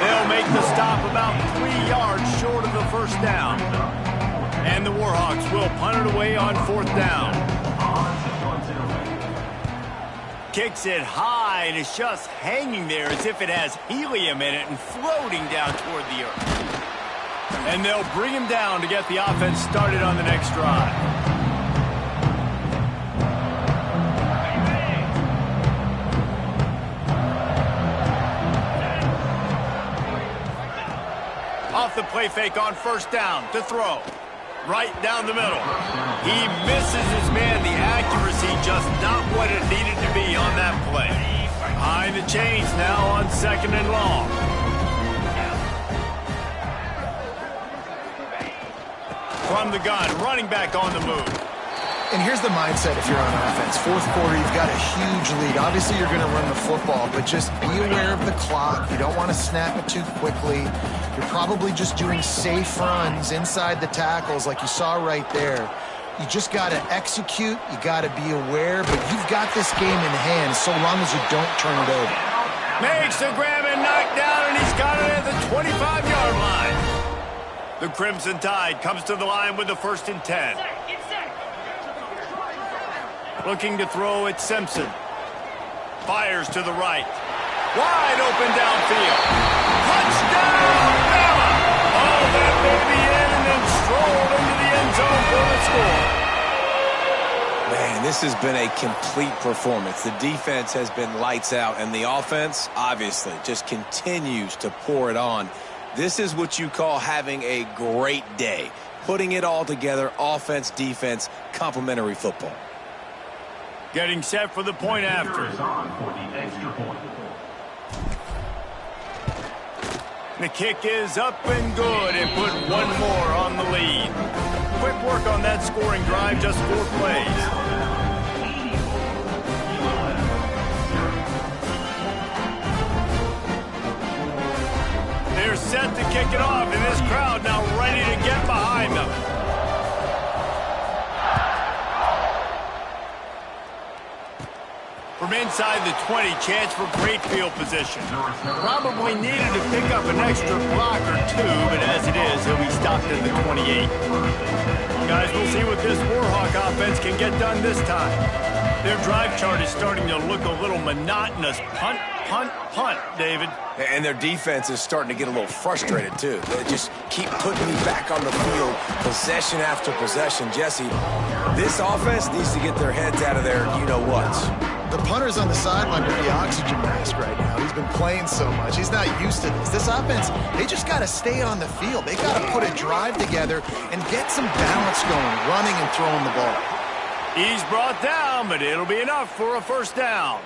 They'll make the stop about 3 yards short of the first down. And the Warhawks will punt it away on 4th down. Kicks it high, and it's just hanging there as if it has helium in it and floating down toward the earth. And they'll bring him down to get the offense started on the next drive. Off the play fake on first down to throw. Right down the middle. He misses his man. The accuracy just not what it needed to be on that play. Behind the chains now on 2nd and long. From the gun, running back on the move.
And here's the mindset if you're on offense. 4th quarter, you've got a huge lead. Obviously, you're going to run the football, but just be aware of the clock. You don't want to snap it too quickly. You're probably just doing safe runs inside the tackles like you saw right there. You just got to execute. You got to be aware, but you've got this game in hand so long as you don't turn it over.
Makes the grab and knock down, and he's got it at the 25-yard line. The Crimson Tide comes to the line with the 1st and 10. Looking to throw at Simpson. Fires to the right. Wide open downfield. Touchdown, Bama! Oh, that baby in and then strolled into the end zone for the score.
Man, this has been a complete performance. The defense has been lights out, and the offense, obviously, just continues to pour it on. This is what you call having a great day. Putting it all together, offense, defense, complementary football.
Getting set for the point after. The kick is up and good and put one more on the lead. Quick work on that scoring drive, just 4 plays. They're set to kick it off, and this crowd now ready to get behind them. From inside the 20, chance for great field position. Probably needed to pick up an extra block or 2, but as it is, he'll be stopped at the 28. Guys, we'll see what this Warhawk offense can get done this time. Their drive chart is starting to look a little monotonous. Punt, punt, punt, David.
And their defense is starting to get a little frustrated, too. They just keep putting me back on the field, possession after possession. Jesse, this offense needs to get their heads out of their you-know-whats.
The punter's on the sideline with the oxygen mask right now. He's been playing so much. He's not used to this. This offense, they just got to stay on the field. They got to put a drive together and get some balance going, running and throwing the ball.
He's brought down, but it'll be enough for a first down.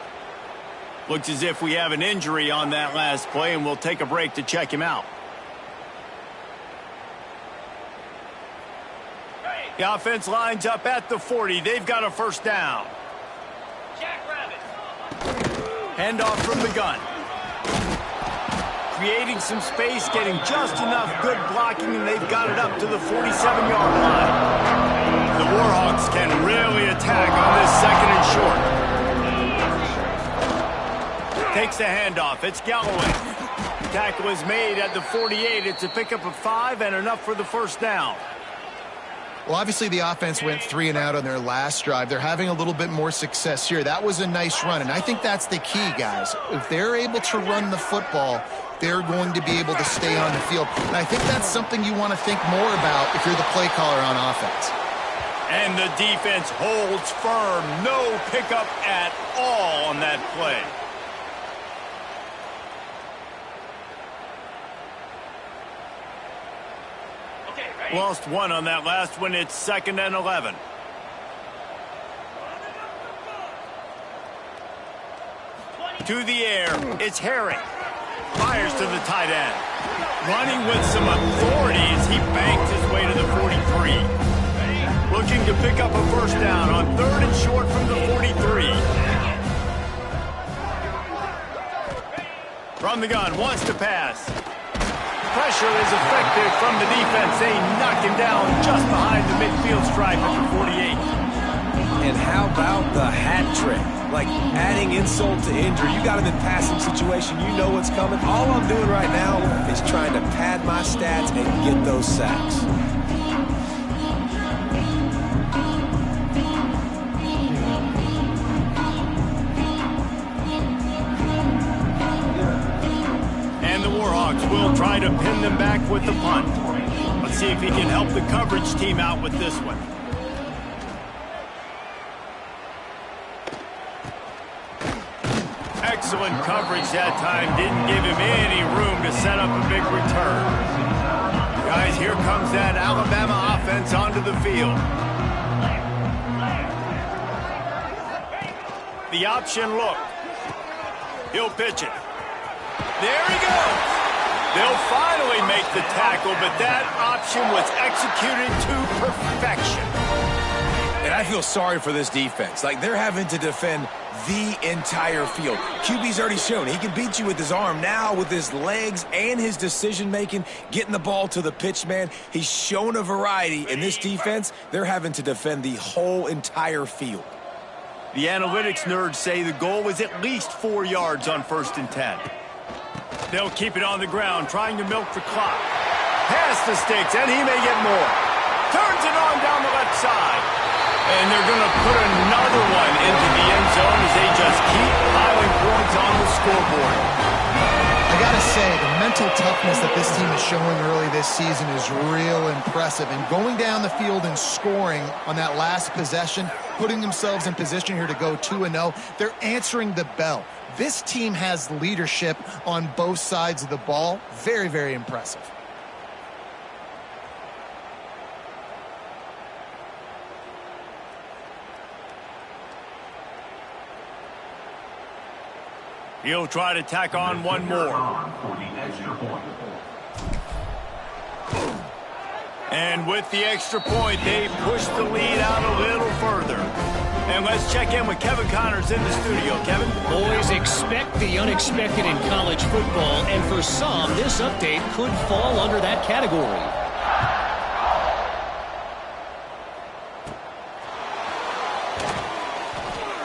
Looks as if we have an injury on that last play, and we'll take a break to check him out. The offense lines up at the 40. They've got a first down. Handoff from the gun. Creating some space, getting just enough good blocking, and they've got it up to the 47-yard line. The Warhawks can really attack on this second and short. Takes the handoff. It's Galloway. Tackle is made at the 48. It's a pickup of 5 and enough for the first down.
Well, obviously the offense went 3 and out on their last drive. They're having a little bit more success here. That was a nice run, and I think that's the key, guys. If they're able to run the football, they're going to be able to stay on the field. And I think that's something you want to think more about if you're the play caller on offense.
And the defense holds firm. No pickup at all on that play. Lost 1 on that last one. It's 2nd and 11. To the air. It's Herring. Fires to the tight end. Running with some authority as he banks his way to the 43. Looking to pick up a first down on 3rd and short from the 43. From the gun. Wants to pass. Pressure is effective from the defense. They knock him down just behind the midfield stripe at the 48.
And how about the hat trick? Like adding insult to injury. You got him in passing situation. You know what's coming. All I'm doing right now is trying to pad my stats and get those sacks.
Will try to pin them back with the punt. Let's see if he can help the coverage team out with this one. Excellent coverage that time. Didn't give him any room to set up a big return. Guys, here comes that Alabama offense onto the field. The option look. He'll pitch it. There he goes. They'll finally make the tackle, but that option was executed to perfection.
And I feel sorry for this defense. Like, they're having to defend the entire field. QB's already shown he can beat you with his arm. Now, with his legs and his decision-making, getting the ball to the pitch man, he's shown a variety. In this defense, they're having to defend the whole entire field.
The analytics nerds say the goal is at least 4 yards on 1st and 10. They'll keep it on the ground, trying to milk the clock. Pass the sticks, and he may get more. Turns it on down the left side. And they're going to put another one into the end zone as they just keep piling on the scoreboard.
I gotta say, the mental toughness that this team is showing early this season is real impressive. And going down the field and scoring on that last possession, putting themselves in position here to go 2-0, they're answering the bell. This team has leadership on both sides of the ball. Very, very impressive.
He'll try to tack on one more. And with the extra point, they push the lead out a little further. And let's check in with Kevin Connors in the studio. Kevin?
Boys, expect the unexpected in college football, and for some, this update could fall under that category.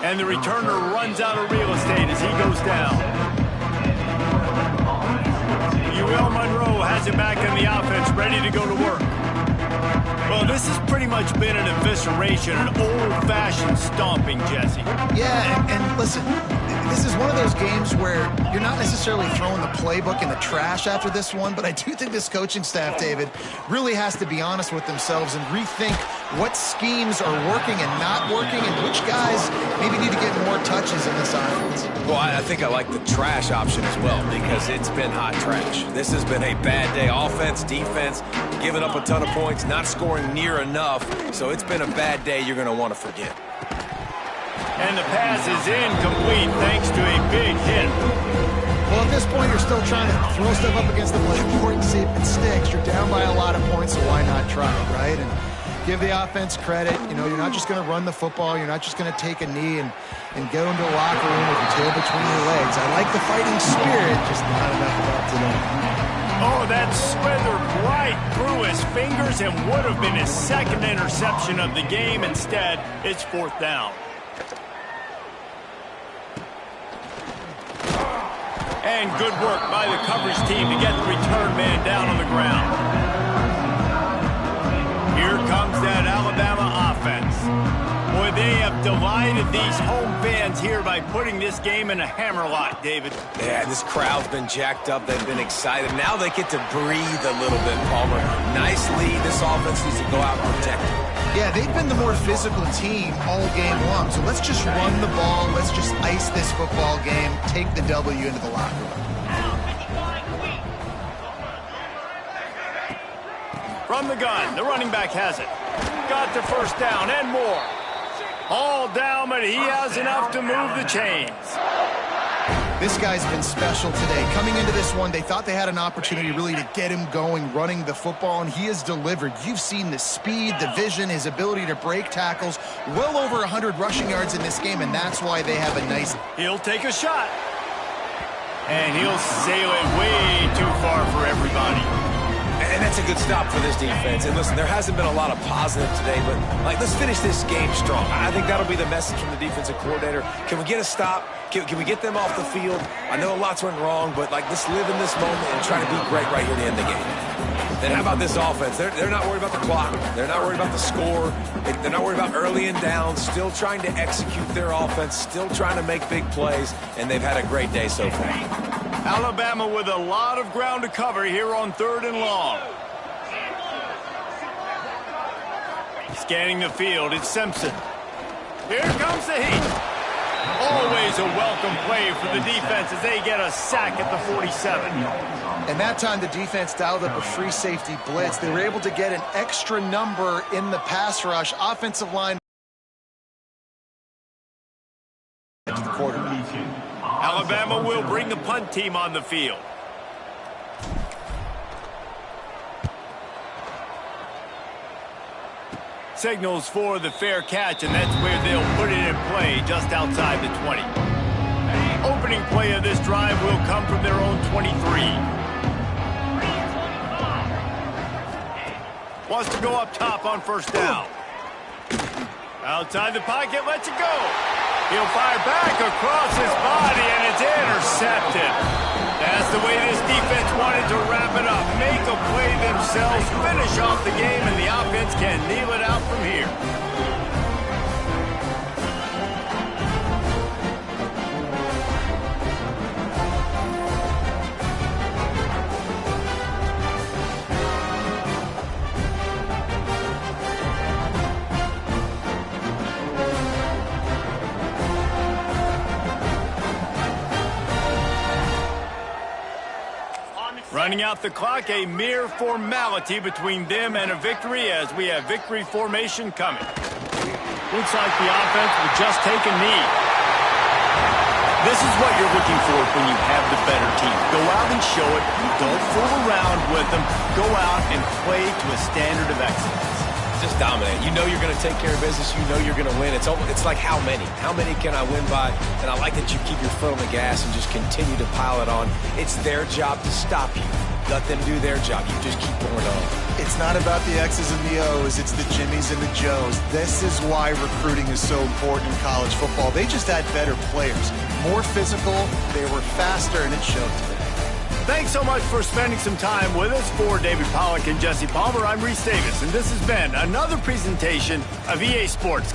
And the returner runs out of real estate as he goes down. UL Monroe has it back in the offense, ready to go to work. Well, this has pretty much been an evisceration, an old-fashioned stomping, Jesse.
Yeah, and listen, this is one of those games where you're not necessarily throwing the playbook in the trash after this one, but I do think this coaching staff, David, really has to be honest with themselves and rethink what schemes are working and not working and which guys maybe need to get more touches in this offense.
Well, I think I like the trash option as well because it's been hot trash. This has been a bad day. Offense, defense, giving up a ton of points, not scoring near enough. So it's been a bad day you're going to want to forget.
And the pass is incomplete thanks to a big hit.
Well, at this point, you're still trying to throw stuff up against the blackboard and see if it sticks. You're down by a lot of points, so why not try it, right? And give the offense credit. You know, you're not just going to run the football. You're not just going to take a knee and go into the locker room with your tail between your legs. I like the fighting spirit, just not enough about today.
Oh, that slithered right through his fingers and would have been his second interception of the game. Instead, it's fourth down. And good work by the coverage team to get the return man down on the ground. Here comes that Alabama offense. Boy, they have delighted these home fans here by putting this game in a hammerlock, David.
Yeah, this crowd's been jacked up. They've been excited. Now they get to breathe a little bit, Palmer. Nice lead. This offense needs to go out and protect it.
Yeah, they've been the more physical team all game long. So let's just run the ball. Let's just ice this football game. Take the W into the locker room.
From the gun, the running back has it. Got the first down and more. All down, but he has enough to move the chains.
This guy's been special today. Coming into this one, they thought they had an opportunity really to get him going, running the football, and he has delivered. You've seen the speed, the vision, his ability to break tackles. Well over 100 rushing yards in this game, and that's why they have a nice...
He'll take a shot. And he'll sail it way too far for everybody.
And that's a good stop for this defense. And listen, there hasn't been a lot of positive today, but let's finish this game strong. I think that'll be the message from the defensive coordinator. Can we get a stop? Can we get them off the field? I know a lot's went wrong, but let's live in this moment and try to be great right here to end the game. Then how about this offense? They're not worried about the clock. They're not worried about the score. They're not worried about early and down. Still trying to execute their offense. Still trying to make big plays, and they've had a great day so far.
Alabama with a lot of ground to cover here on 3rd and long. Scanning the field, it's Simpson. Here comes the heat. Always a welcome play for the defense as they get a sack at the 47.
And that time the defense dialed up a free safety blitz. They were able to get an extra number in the pass rush. Offensive line to the quarterback.
Alabama will bring the punt team on the field. Signals for the fair catch, and that's where they'll put it in play just outside the 20. Opening play of this drive will come from their own 23. Wants to go up top on first down. Outside the pocket, lets it go. He'll fire back across his body, and it's intercepted. That's the way this defense wanted to wrap it up. Make a play themselves, finish off the game, and the offense can kneel it out from here. Running out the clock, a mere formality between them and a victory as we have victory formation coming. Looks like the offense will just take a knee. This is what you're looking for when you have the better team. Go out and show it. Don't fool around with them. Go out and play to a standard of excellence.
Just dominate. You know you're going to take care of business. You know you're going to win. It's like how many? How many can I win by? And I like that you keep your foot on the gas and just continue to pile it on. It's their job to stop you. Let them do their job. You just keep going on.
It's not about the X's and the O's. It's the Jimmies and the Joes. This is why recruiting is so important in college football. They just had better players. More physical. They were faster, and it showed today.
Thanks so much for spending some time with us. For David Pollack and Jesse Palmer, I'm Reese Davis, and this has been another presentation of EA Sports.